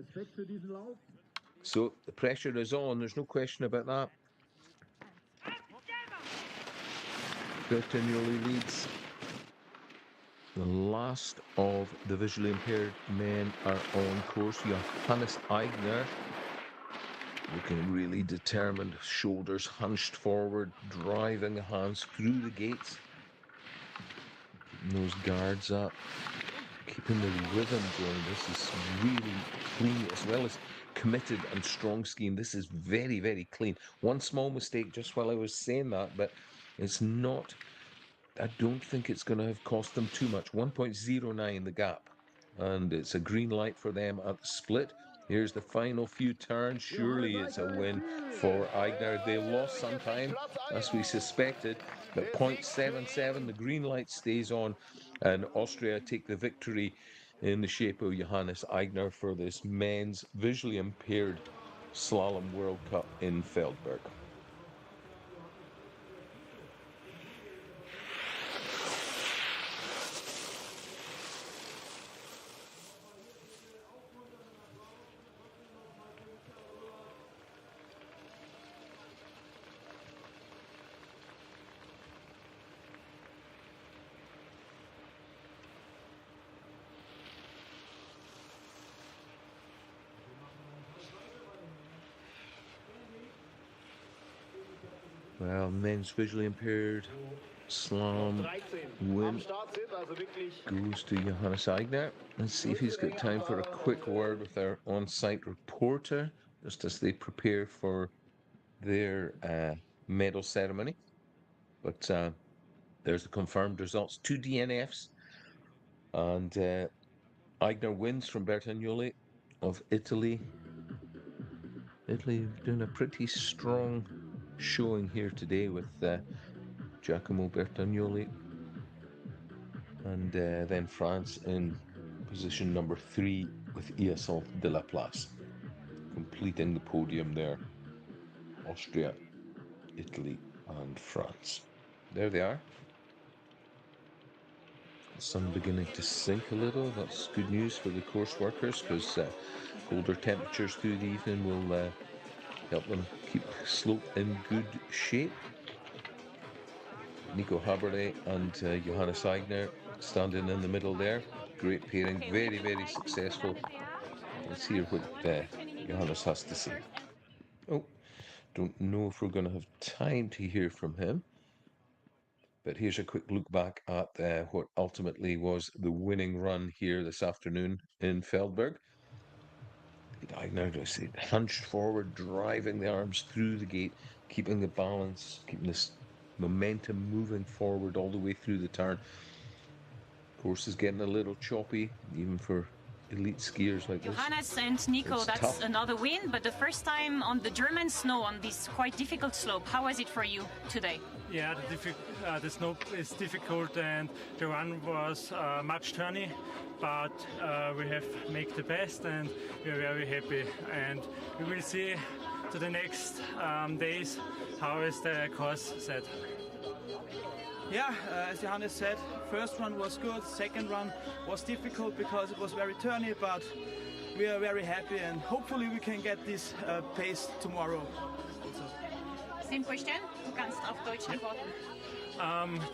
So the pressure is on. There's no question about that. Bertagnoli leads. The last of the visually impaired men are on course. Johannes Aigner, looking really determined, shoulders hunched forward, driving the hands through the gates. Keeping those guards up, keeping the rhythm going. This is really clean, as well as committed and strong skiing. This is very, very clean. One small mistake just while I was saying that, but it's not... I don't think it's going to have cost them too much. 1.09 the gap. And it's a green light for them at the split. Here's the final few turns. Surely it's a win for Aigner. They lost some time, as we suspected. But 0.77, the green light stays on. And Austria take the victory in the shape of Johannes Aigner for this men's visually impaired Slalom World Cup in Feldberg. Well, men's visually impaired slalom win goes to Johannes Aigner. Let's see if he's got time for a quick word with our on-site reporter, just as they prepare for their medal ceremony. But there's the confirmed results. 2 DNFs. And Aigner wins from Bertagnoli of Italy. Italy doing a pretty strong showing here today with Giacomo Bertagnoli, and then France in position number 3 with Iasol de la Place, completing the podium there. Austria, Italy and France. There they are. The sun beginning to sink a little. That's good news for the course workers, because colder temperatures through the evening will help them keep slope in good shape. Nico Haberle and Johannes Aigner standing in the middle there. Great pairing, very, very successful. Let's hear what Johannes has to say. Oh, don't know if we're going to have time to hear from him. But here's a quick look back at what ultimately was the winning run here this afternoon in Feldberg. Aigner, hunched forward, driving the arms through the gate, keeping the balance, keeping this momentum moving forward all the way through the turn. Course is getting a little choppy, even for elite skiers like Johannes this. And Nico, that's tough. Another win, but the first time on the German snow on this quite difficult slope. How was it for you today? Yeah, the snow is difficult and the run was much turny, but we have made the best and we are very happy. And we will see to the next days how is the course set. Yeah, as Johannes said, first run was good, second run was difficult because it was very turny, but we are very happy and hopefully we can get this pace tomorrow. Same question, du kannst auf Deutsch antworten.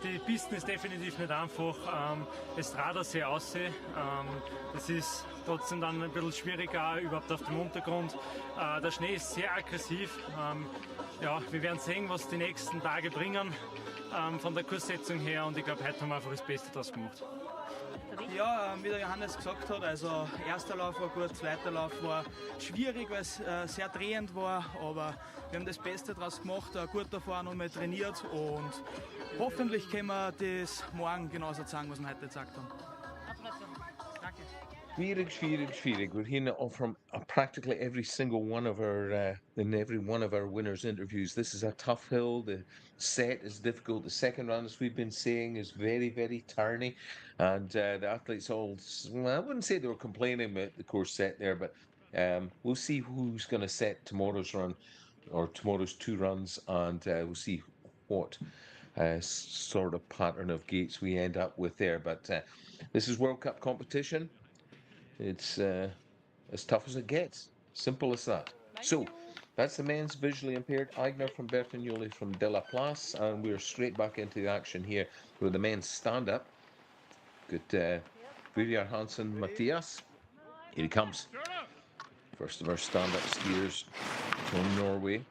Die Pisten ist definitiv nicht einfach. Es radert sehr aus. Das ist trotzdem dann ein bisschen schwieriger, überhaupt auf dem Untergrund. Der Schnee ist sehr aggressiv. ja, wir werden sehen, was die nächsten Tage bringen von der Kurssetzung her, und ich glaube, heute haben wir einfach das Beste daraus gemacht. Ja, wie der Johannes gesagt hat, also erster Lauf war gut, zweiter Lauf war schwierig, weil es sehr drehend war, aber wir haben das Beste daraus gemacht, gut davor nochmal trainiert und hoffentlich können wir das morgen genauso sagen, was wir heute gesagt haben. Schwierig. We're hearing it all from practically every single one of our, in every one of our winners' interviews. This is a tough hill. The set is difficult. The second round, as we've been saying, is very turny. And the athletes all, well, I wouldn't say they were complaining about the course set there, but we'll see who's going to set tomorrow's run or tomorrow's two runs, and we'll see what sort of pattern of gates we end up with there. But this is World Cup competition. It's as tough as it gets. Simple as that. So that's the men's visually impaired. Aigner from Bertagnoli from De La Place, and we're straight back into the action here with the men's stand-up. Good Viljar Hansen Mathias. Here he comes. First of our stand-up skiers from Norway.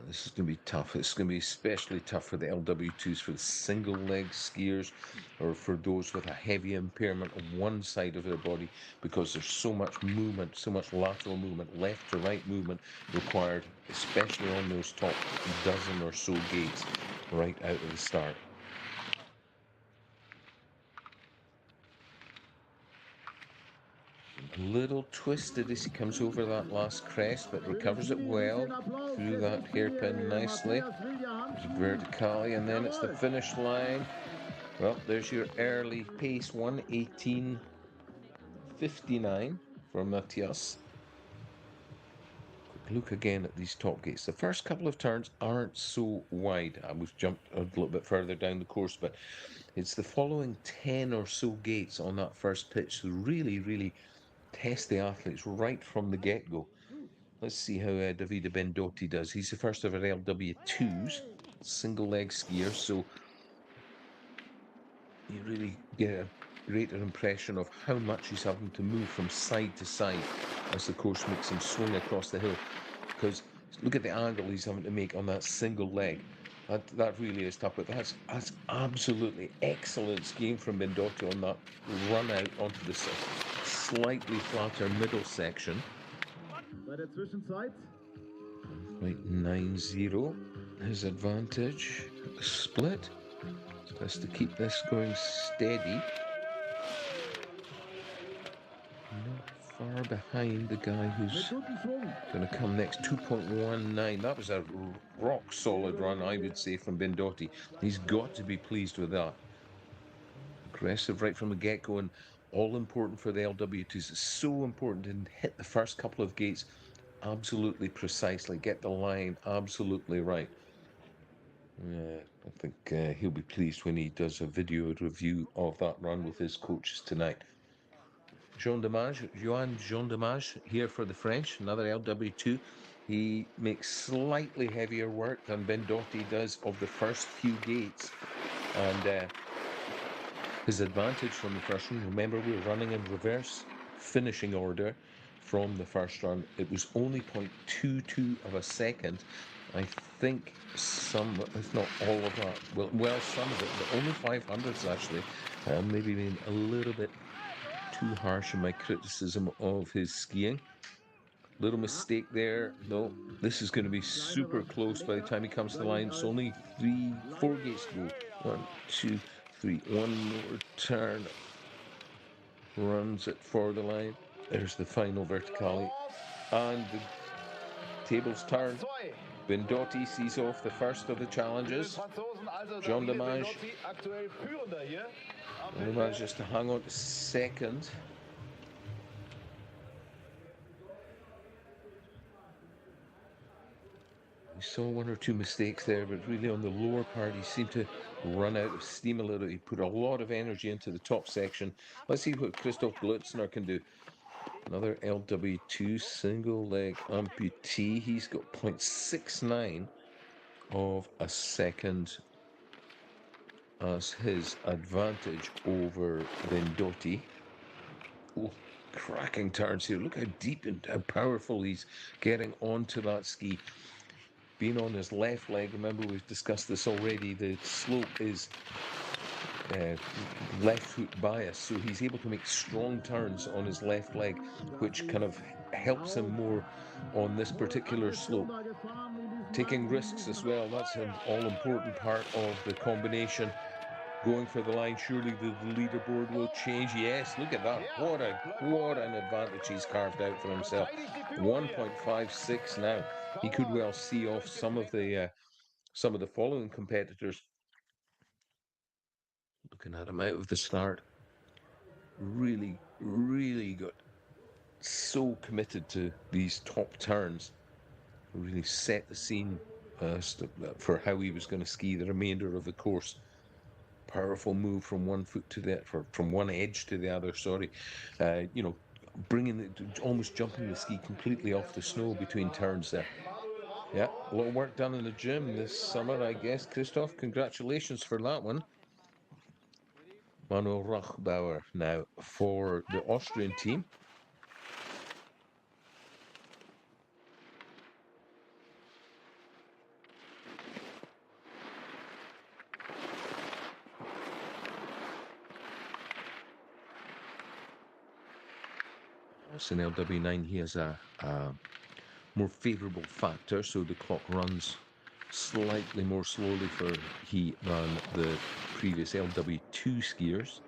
This is going to be tough. It's going to be especially tough for the LW2s, for the single leg skiers, or for those with a heavy impairment on one side of their body, because there's so much movement, so much lateral movement, left to right movement required, especially on those top dozen or so gates right out of the start. A little twisted as he comes over that last crest, but recovers it well through that hairpin nicely. There's a verticale, and then it's the finish line. Well, there's your early pace, 1:18.59 for Matthias. Quick look again at these top gates. The first couple of turns aren't so wide. We've jumped a little bit further down the course, but it's the following 10 or so gates on that first pitch that really test the athletes right from the get-go. Let's see how Davide Bendotti does. He's the first of our LW2s, single leg skier, so you really get a greater impression of how much he's having to move from side to side as the course makes him swing across the hill. Because look at the angle he's having to make on that single leg. That really is tough, but that's absolutely excellent skiing from Bendotti on that run out onto the slightly flatter middle section. Right, 9-0, his advantage. Split. So has to keep this going steady. Not far behind the guy who's going to come next, 2.19. That was a rock solid run, I would say, from Bendotti. He's got to be pleased with that. Aggressive right from the get-go, and all important for the LW2s. It's so important to hit the first couple of gates absolutely precisely, get the line absolutely right. I think he'll be pleased when he does a video review of that run with his coaches tonight. Jean Demage here for the French, another LW2. He makes slightly heavier work than Bendotti does of the first few gates, and his advantage from the first one, remember we were running in reverse finishing order from the first run. It was only 0.22 of a second. I think some, if not all of that, well some of it, but only 500s actually. Maybe being a little bit too harsh in my criticism of his skiing. Little mistake there. No, this is going to be super close by the time he comes to the line. It's only 4 gates to go. 1, 2, 3. One more turn. Runs it for the line. There's the final verticale. And the tables turn. Bendotti sees off the first of the challenges. Jean Demage. Only manages to hang on to second. We saw 1 or 2 mistakes there, but really on the lower part he seemed to run out of steam a little. He put a lot of energy into the top section. Let's see what Christoph Blitzner can do. Another LW2 single leg amputee. He's got 0.69 of a second as his advantage over Bendotti. Oh, cracking turns here. Look how deep and how powerful he's getting onto that ski. Being on his left leg, remember we've discussed this already, the slope is left foot bias, so he's able to make strong turns on his left leg, which kind of helps him more on this particular slope. Taking risks as well, that's an all-important part of the combination. Going for the line, surely the leaderboard will change. Yes, look at that. What an advantage he's carved out for himself. 1.56 now. He could well see off some of the following competitors. Looking at him out of the start. Really, really good. So committed to these top turns. Really set the scene for how he was going to ski the remainder of the course. Powerful move from one foot to the from one edge to the other. Sorry, you know, almost jumping the ski completely off the snow between turns there. Yeah, a lot of work done in the gym this summer, I guess. Christoph, congratulations for that one. Manuel Rachbauer now for the Austrian team. In LW9, he has a more favourable factor, so the clock runs slightly more slowly for he than the previous LW2 skiers.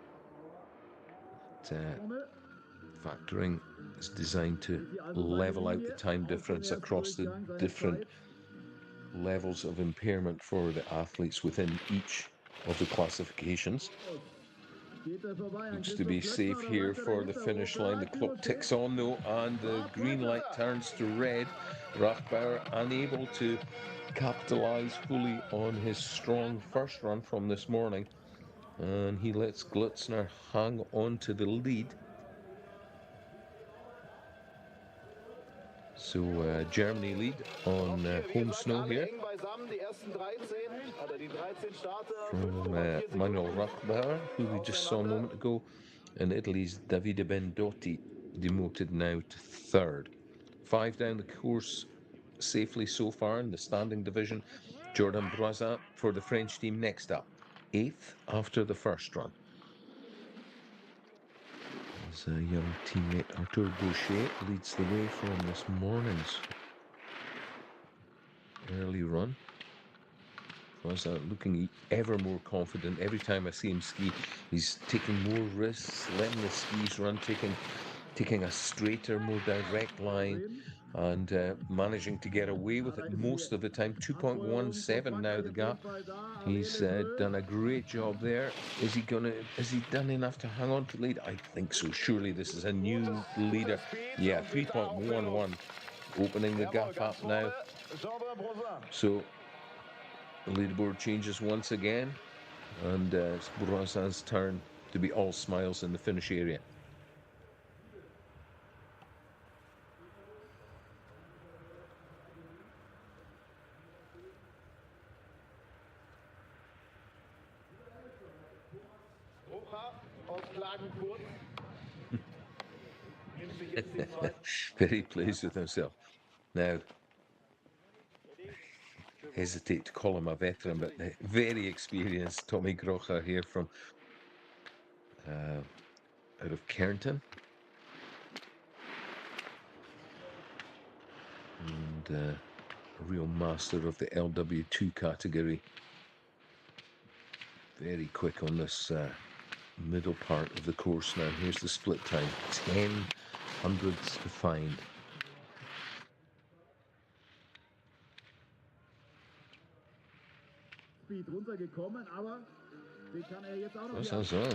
Factoring is designed to level out the time difference across the different levels of impairment for the athletes within each of the classifications. Looks to be safe here for the finish line. The clock ticks on though, and the green light turns to red. Rachbauer unable to capitalise fully on his strong first run from this morning, and he lets Glitzner hang on to the lead. So Germany lead on home snow here from Manuel Rachbauer, who we just saw a moment ago, and Italy's Davide Bendotti demoted now to third. 5 down the course safely so far in the standing division. Jordan Brazat for the French team next up, 8th after the first run. As young teammate Arthur Boucher leads the way from this morning's early run. Brazat looking ever more confident. Every time I see him ski, he's taking more risks, letting the skis run, taking a straighter, more direct line, and managing to get away with it most of the time. 2.17 now the gap. He's done a great job there. Is he done enough to hang on to lead? I think so. Surely this is a new leader. Yeah, 3.11, opening the gap up now. So the leaderboard changes once again, and it's Brazat's turn to be all smiles in the finish area. Very pleased with himself. Now, hesitate to call him a veteran, but very experienced Tommy Grocher here from out of Kärnten. And a real master of the LW2 category. Very quick on this middle part of the course now. Here's the split time, 10 hundredths defined.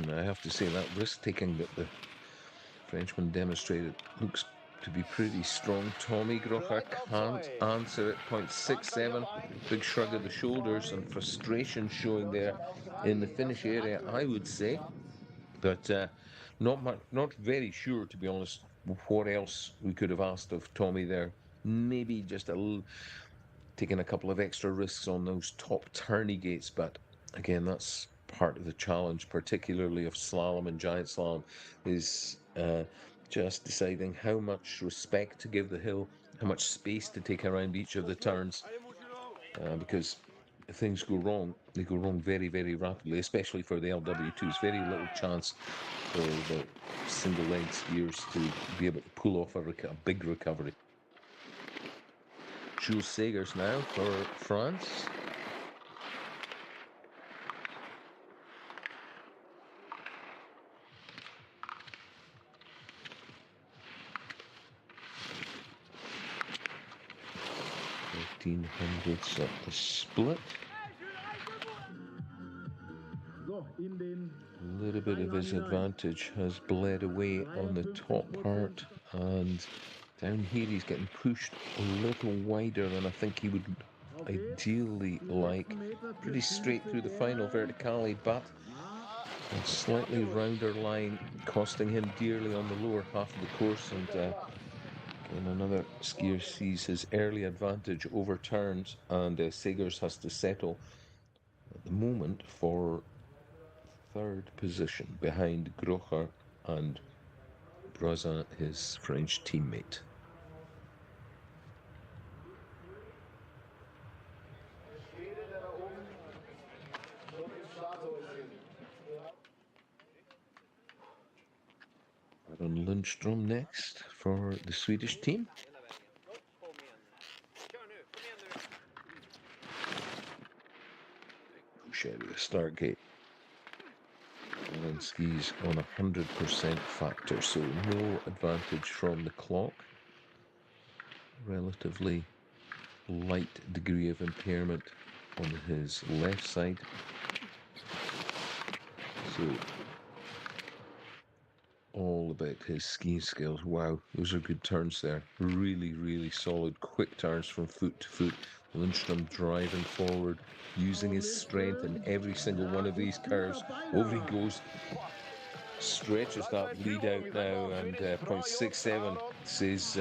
I have to say that risk-taking that the Frenchman demonstrated looks to be pretty strong. Tommy Grocher can't answer it. 0.67. Big shrug of the shoulders and frustration showing there in the finish area, I would say. But not very sure, to be honest, what else we could have asked of Tommy there. Maybe just taking a couple of extra risks on those top tourney gates, but again, that's part of the challenge, particularly of slalom and giant slalom, is just deciding how much respect to give the hill, how much space to take around each of the turns, because if things go wrong, they go wrong very, very rapidly, especially for the LW2s. Very little chance for the single length skiers to be able to pull off a big recovery. Jules Segers now for France. Hundredths at the split. A little bit of his advantage has bled away on the top part, and down here he's getting pushed a little wider than I think he would ideally like. Pretty straight through the final vertically, but a slightly rounder line costing him dearly on the lower half of the course, and another skier sees his early advantage overturned, and Segers has to settle at the moment for third position behind Grocher and Brazin, his French teammate. Aron Lundström next for the Swedish team. Push out of the start gate. And skis on 100% factor, so no advantage from the clock. Relatively light degree of impairment on his left side. So all about his skiing skills. Wow, those are good turns there. Really, really solid, quick turns from foot to foot. Lundström driving forward, using his strength in every single one of these curves. Over he goes, stretches that lead out now, and 0.67 says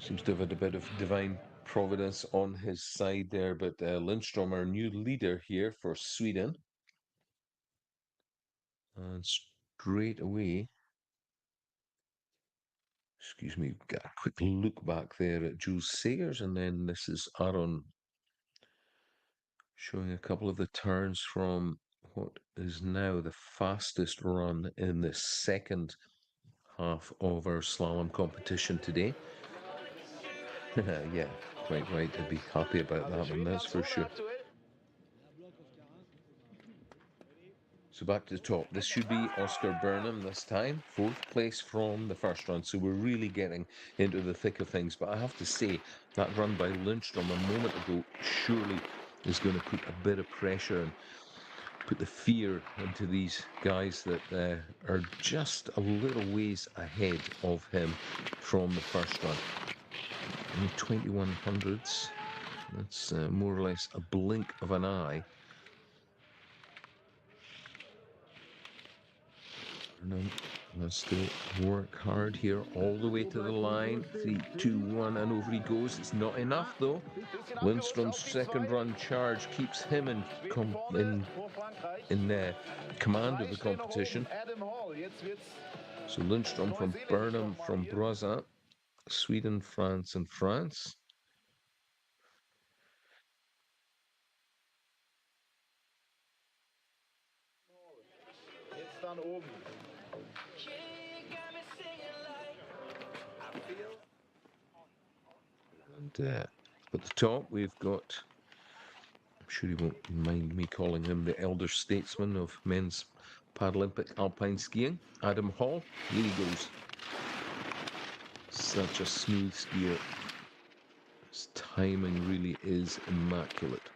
seems to have had a bit of divine providence on his side there. But Lundström, our new leader here for Sweden, and straight away, excuse me, got a quick look back there at Jules Segers, and then this is Aron showing a couple of the turns from what is now the fastest run in the second half of our slalom competition today. Yeah, quite right to be happy about that one, that's for sure. So back to the top. This should be Oscar Burnham this time. 4th place from the first run. So we're really getting into the thick of things. But I have to say, that run by Lundström a moment ago surely is going to put a bit of pressure and put the fear into these guys that are just a little ways ahead of him from the first run. Only 21 hundredths. That's more or less a blink of an eye. Has to work hard here all the way to the line. 3, 2, 1, and over he goes. It's not enough though. Lundström's second run charge keeps him in command of the competition. So Lundström from Burnham from Brazin, Sweden, France, and France. And at the top, we've got, I'm sure he won't mind me calling him the elder statesman of men's Paralympic Alpine Skiing, Adam Hall. Here he goes. Such a smooth skier. His timing really is immaculate.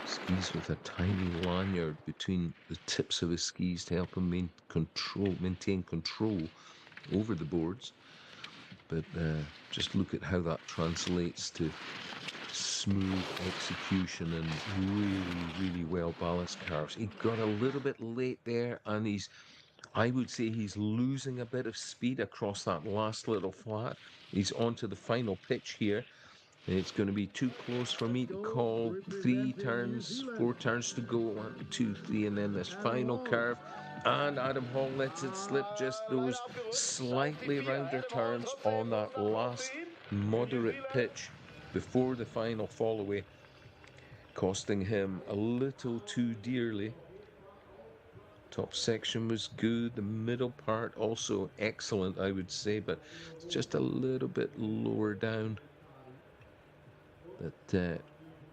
Skis with a tiny lanyard between the tips of his skis to help him maintain control over the boards. But just look at how that translates to smooth execution and really, really well balanced curves. He got a little bit late there, and I would say he's losing a bit of speed across that last little flat. He's onto the final pitch here. And it's going to be too close for me to call. 3 turns, 4 turns to go. 1, 2, 3, and then this final curve. And Adam Hall lets it slip just those slightly rounder turns on that last moderate pitch before the final fall away, costing him a little too dearly. Top section was good, the middle part also excellent, I would say, but it's just a little bit lower down that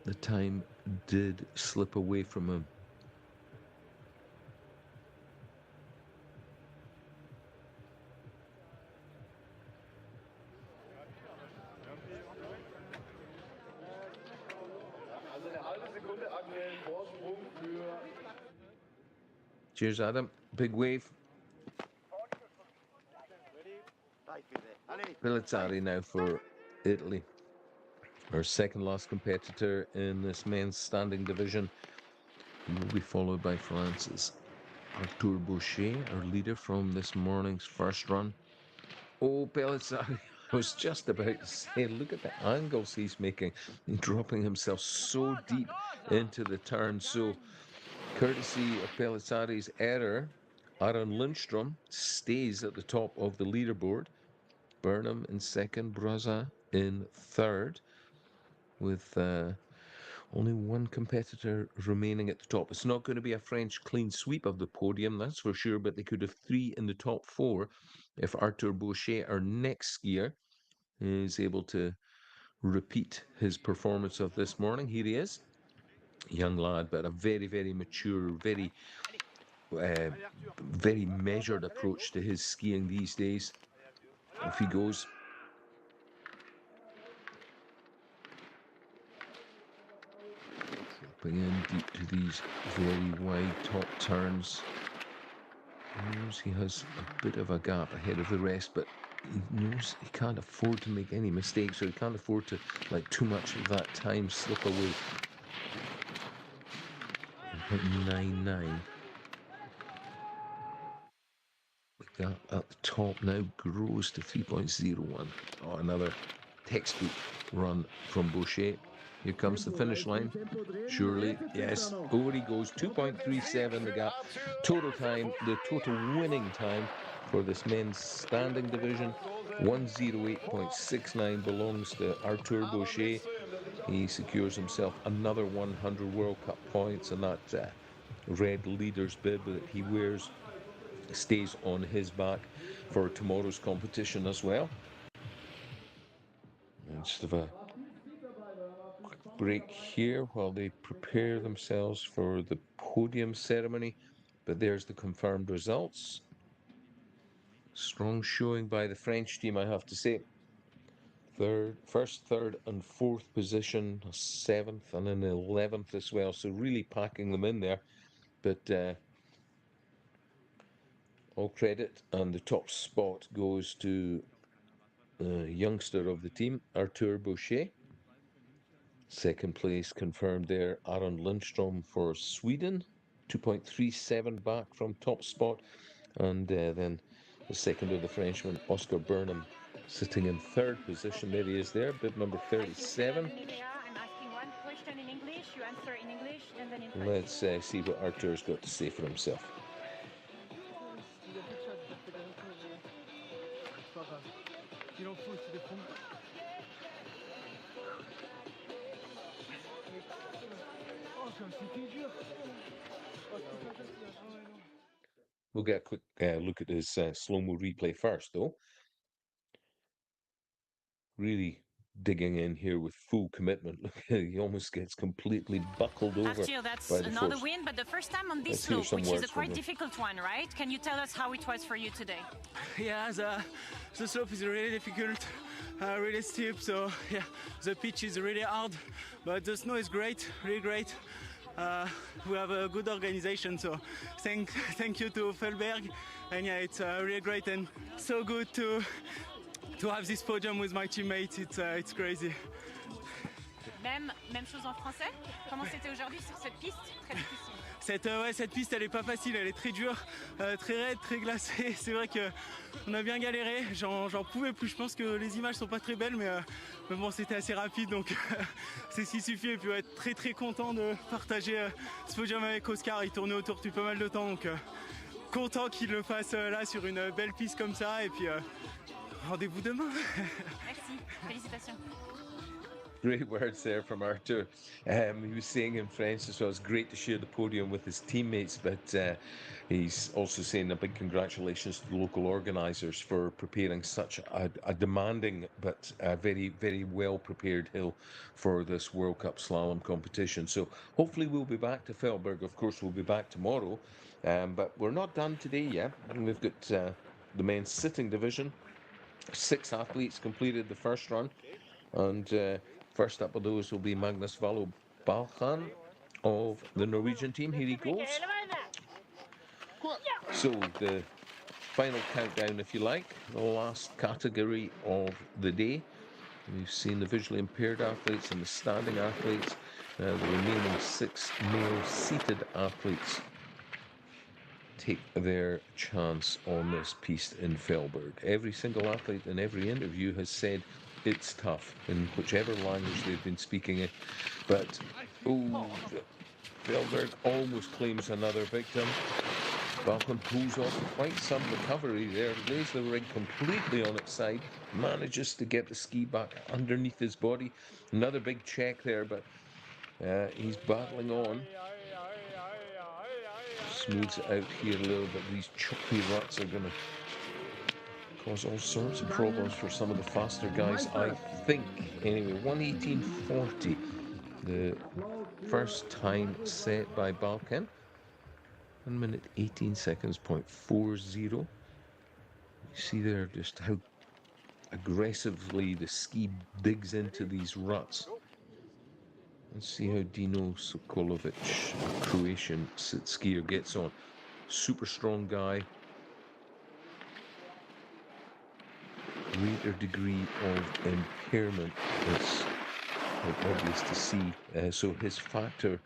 the time did slip away from him. Cheers, Adam. Big wave. Pellizzari now for Italy. Our second last competitor in this men's standing division. He will be followed by France's Arthur Boucher, our leader from this morning's first run. Oh, Pellizzari, I was just about to say, look at the angles he's making, dropping himself so deep into the turn. So, courtesy of Pellizzari's error, Aron Lundstrom stays at the top of the leaderboard. Burnham in second, Braza in third, with only one competitor remaining at the top. It's not going to be a French clean sweep of the podium, that's for sure, but they could have three in the top four if Arthur Boucher, our next skier, is able to repeat his performance of this morning. Here he is. Young lad, but a very, very mature, very measured approach to his skiing these days. Off he goes. Dropping in deep to these very wide top turns. He knows he has a bit of a gap ahead of the rest, but he knows he can't afford to make any mistakes, so he can't afford to let too much of that time slip away. 1.99. The gap at the top now grows to 3.01. Oh, another textbook run from Boucher. Here comes the finish line. Surely, yes, over he goes. 2.37 the gap. Total time, the total winning time for this men's standing division, 1:08.69 belongs to Arthur Boucher. He secures himself another 100 World Cup points, and that red leader's bib that he wears stays on his back for tomorrow's competition as well. And just have a quick break here while they prepare themselves for the podium ceremony. But there's the confirmed results. Strong showing by the French team, I have to say. First, third, and fourth position, a 7th and an 11th as well. So really packing them in there. But all credit, and the top spot goes to the youngster of the team, Arthur Boucher. Second place confirmed there, Aron Lundstrom for Sweden, 2.37 back from top spot. And then the second of the Frenchmen, Oscar Burnham, sitting in third position. There he is there, bib number 37. I'm asking one question in English, you answer in English, and then in French. Let's see what Arthur's got to say for himself. We'll get a quick look at his slow-mo replay first, though. Really digging in here with full commitment. Look, he almost gets completely buckled over. Last year, that's by the another force. win, but the first time on this slope, which is a quite difficult one, right? Can you tell us how it was for you today? Yeah, the slope is really difficult, really steep, so yeah, the pitch is really hard, but the snow is great, really great. We have a good organization, so thank you to Feldberg, and yeah, it's really great and so good to have this podium with my teammates. It's crazy. Même chose en français. Comment c'était aujourd'hui sur cette piste? Très difficile. Cette piste, elle est pas facile, elle est très dure, très raide, très glacée. C'est vrai que on a bien galéré. J'en pouvais plus. Je pense que les images sont pas très belles, mais bon, c'était assez rapide, donc c'est ce qui suffit. Et puis être très très content de partager ce podium avec Oscar. Il tournait autour depuis pas mal de temps, donc content qu'il le fasse là sur une belle piste comme ça. Et puis rendez-vous demain. Merci, félicitations. Great words there from Arthur. He was saying in French as well, it's great to share the podium with his teammates, but he's also saying a big congratulations to the local organisers for preparing such a demanding but very, very well prepared hill for this World Cup slalom competition. So hopefully we'll be back to Feldberg. Of course, we'll be back tomorrow, but we're not done today yet. We've got the men's sitting division. 6 athletes completed the first run, and first up of those will be Magnus Valo Balchan of the Norwegian team. Here he goes. So the final countdown, if you like, the last category of the day. We've seen the visually impaired athletes and the standing athletes. The remaining 6 male seated athletes take their chance on this piste in Feldberg. Every single athlete in every interview has said it's tough in whichever language they've been speaking it. But Feldberg almost claims another victim. Balcon pulls off quite some recovery there, lays the rig completely on its side, manages to get the ski back underneath his body. Another big check there, but he's battling on. Smooths it out here a little bit. These choppy ruts are going to cause all sorts of problems for some of the faster guys, I think. Anyway, 1:18.40, the first time set by Balkan. 1 minute 18 seconds, .40. You see there just how aggressively the ski digs into these ruts. Let's see how Dino Sokolovic, a Croatian skier, gets on. Super strong guy. Greater degree of impairment. It's obvious to see. So his factor,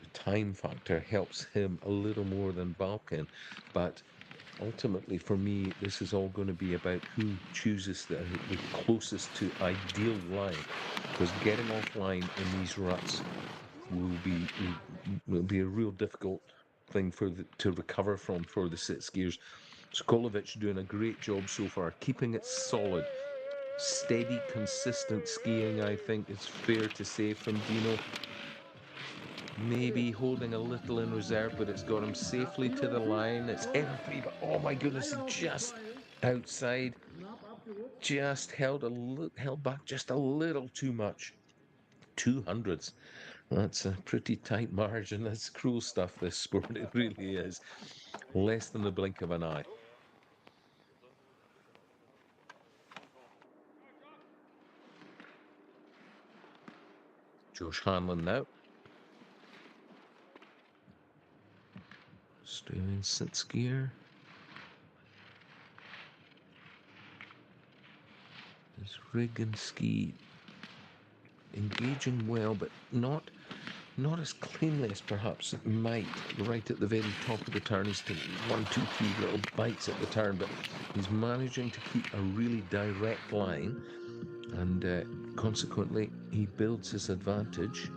the time factor, helps him a little more than Balkan. But ultimately, for me, this is all going to be about who chooses the closest to ideal line. Because getting offline in these ruts will be a real difficult thing to recover from for the sit skiers. Skolovic doing a great job so far, keeping it solid. Steady, consistent skiing, I think it's fair to say from Dino. Maybe holding a little in reserve, but it's got him safely to the line. It's N3, but oh my goodness, just outside. Just held back just a little too much. 200s. That's a pretty tight margin. That's cruel stuff, this sport. It really is. Less than the blink of an eye. Josh Hanlon now. Australian sit skier. His rig and ski engaging well, but not as cleanly as perhaps it might. Right at the very top of the turn, he's taking 1, 2, 3 little bites at the turn, but he's managing to keep a really direct line, and consequently he builds his advantage.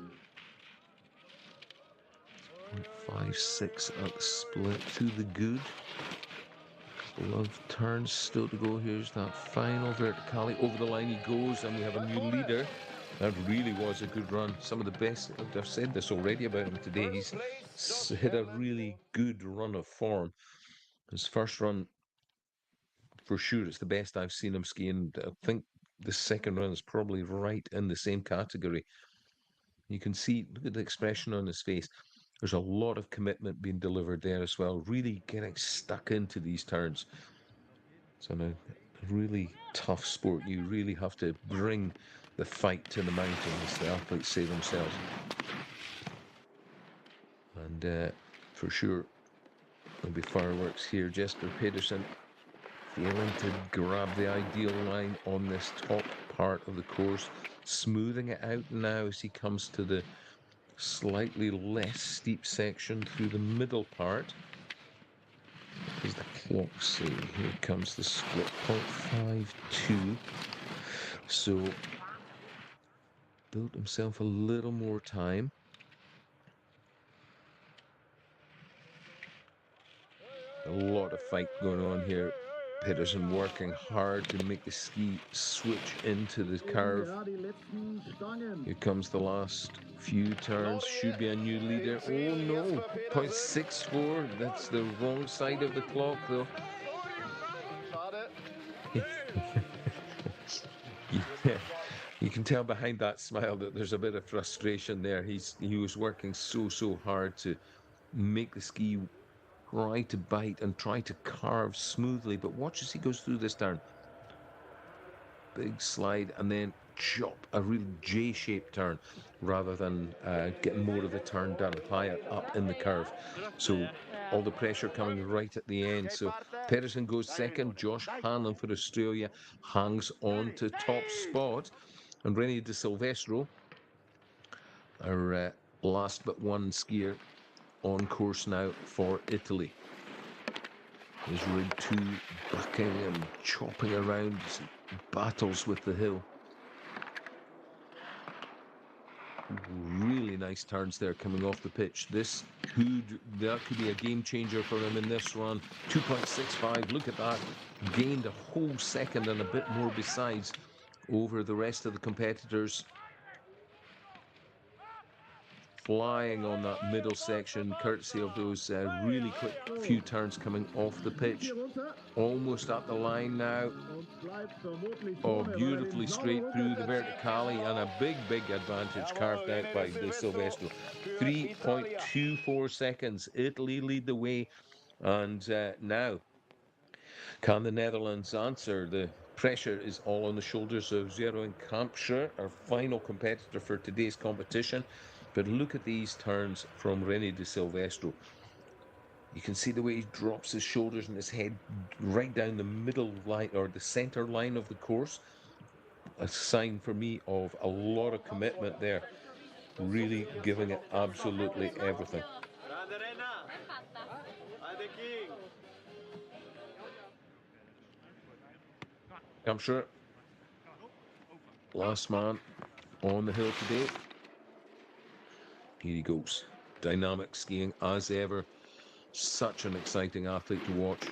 5-6 at the split to the good. Couple of turns still to go. Here's that final verticale. Over the line he goes, and we have a new leader. That really was a good run. Some of the best. I've said this already about him today. He's hit a really good run of form. His first run, for sure, it's the best I've seen him skiing. I think the second run is probably right in the same category. You can see, look at the expression on his face. There's a lot of commitment being delivered there as well. Really getting stuck into these turns. It's a really tough sport. You really have to bring the fight to the mountain, as the athletes say themselves. And for sure, there'll be fireworks here. Jesper Pedersen failing to grab the ideal line on this top part of the course. Smoothing it out now as he comes to the slightly less steep section through the middle part. As the clock say, here comes the split, 0.52. So built himself a little more time. lot of fight going on here. Pedersen working hard to make the ski switch into the curve. Here comes the last few turns. Should be a new leader. Oh no, 0.64. That's the wrong side of the clock though. Yeah. You can tell behind that smile that there's a bit of frustration there. He was working so hard to make the ski try to bite and try to carve smoothly, but watch as he goes through this turn. Big slide and then chop, a real J-shaped turn rather than getting more of the turn done higher up in the curve. So all the pressure coming right at the end. So Pedersen goes second. Josh Hanlon for Australia hangs on to top spot, and René de Silvestro, our last but one skier, on course now for Italy. There's rig 2 bucking and chopping around, battles with the hill. Really nice turns there coming off the pitch. That could be a game changer for him in this run. 2.65, look at that. Gained a whole second and a bit more besides over the rest of the competitors. Flying on that middle section, courtesy of those really quick few turns coming off the pitch. Almost at the line now. Oh, beautifully straight through the verticale, and a big advantage carved out by De Silvestro. 3.24 seconds. Italy lead the way, and now can the Netherlands answer? The pressure is all on the shoulders of Jeroen Kampschreur, our final competitor for today's competition. But look at these turns from René de Silvestro. You can see the way he drops his shoulders and his head right down the middle line or the center line of the course. A sign for me of a lot of commitment there. Really giving it absolutely everything. I'm sure. Last man on the hill today. Here he goes. Dynamic skiing as ever. Such an exciting athlete to watch.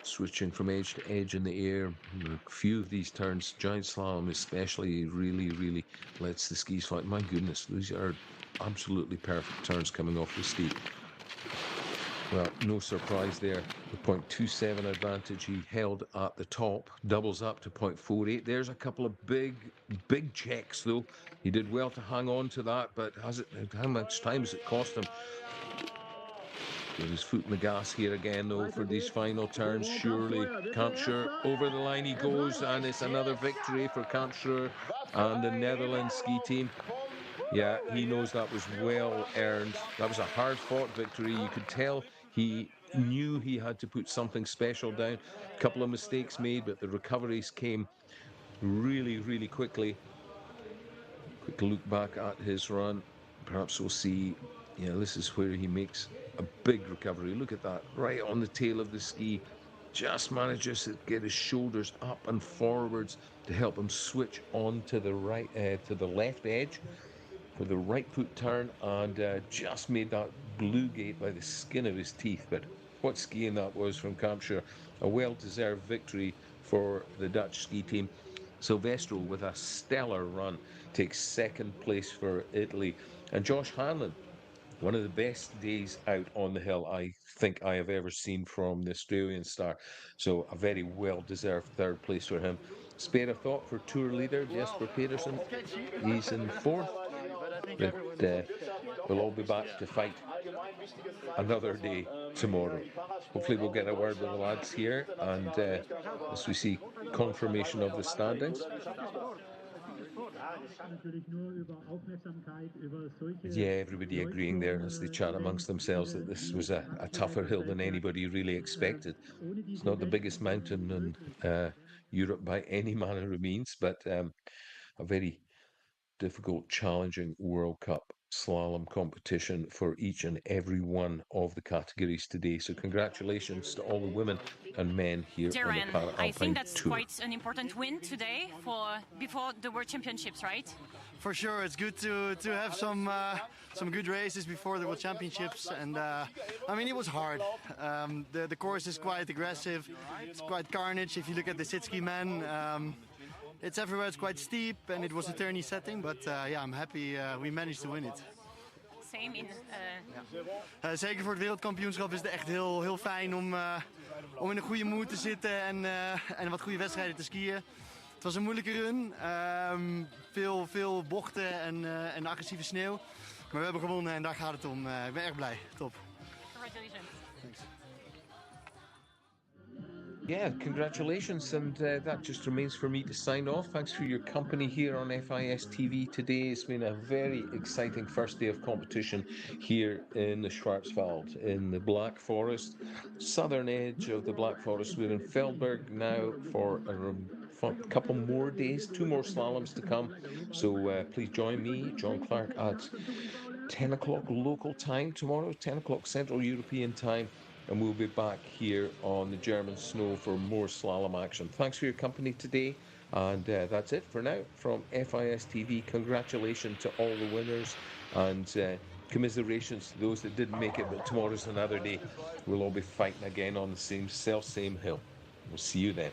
Switching from edge to edge in the air. A few of these turns, giant slalom especially, really lets the skis fly. My goodness, these are absolutely perfect turns coming off the ski. Well, no surprise there. The 0.27 advantage he held at the top doubles up to 0.48. There's a couple of big checks, though. He did well to hang on to that, but how much time has it cost him? Get his foot in the gas here again, though, for these final turns. Surely Kampschreur, over the line he goes, and it's another victory for Kampschreur and the Netherlands ski team. Yeah, he knows that was well earned. That was a hard-fought victory. You could tell he knew he had to put something special down. A couple of mistakes made, but the recoveries came really quickly. Quick look back at his run. Perhaps we'll see, this is where he makes a big recovery. Look at that, right on the tail of the ski. Just manages to get his shoulders up and forwards to help him switch on to the right, to the left edge for the right foot turn, and just made that blue gate by the skin of his teeth. But what skiing that was from Kampschreur. A well-deserved victory for the Dutch ski team. Silvestro, with a stellar run, takes second place for Italy. And Josh Hanlon, one of the best days out on the hill I think I have ever seen from the Australian star. So a very well-deserved third place for him. Spare a thought for tour leader Jesper Pedersen. He's in fourth. But we'll all be back to fight another day tomorrow. Hopefully we'll get a word with the lads here, and as we see confirmation of the standings. Yeah, everybody agreeing there as they chat amongst themselves that this was a tougher hill than anybody really expected. It's not the biggest mountain in Europe by any manner of means, but a very difficult, challenging World Cup slalom competition for each and every one of the categories today. So congratulations to all the women and men here on the Para Alpine I think that's Tour. quite an important win today before the World Championships, right? For sure, it's good to have some some good races before the World Championships, and I mean, it was hard. The course is quite aggressive, it's quite carnage if you look at the sit-ski man. It's everywhere, it's quite steep, and it was a tourney setting, but yeah, I'm happy we managed to win it. Same in... Zeker voor het wereldkampioenschap is het echt heel fijn om in een goede mood te zitten en wat goede wedstrijden te skiën. Het was een moeilijke run, veel bochten en agressieve sneeuw. Maar we hebben gewonnen en daar gaat het om. Ik ben erg blij. Top. Congratulations. Thanks. Yeah, congratulations, and that just remains for me to sign off. Thanks for your company here on FIS TV today. It's been a very exciting first day of competition here in the Schwarzwald, in the Black Forest, southern edge of the Black Forest. We're in Feldberg now for a couple more days, 2 more slaloms to come. So please join me, John Clark, at 10 o'clock local time tomorrow, 10 o'clock Central European time. And we'll be back here on the German snow for more slalom action. Thanks for your company today, and that's it for now from FIS TV. Congratulations to all the winners, and commiserations to those that didn't make it, but tomorrow's another day. We'll all be fighting again on the same hill. We'll see you then.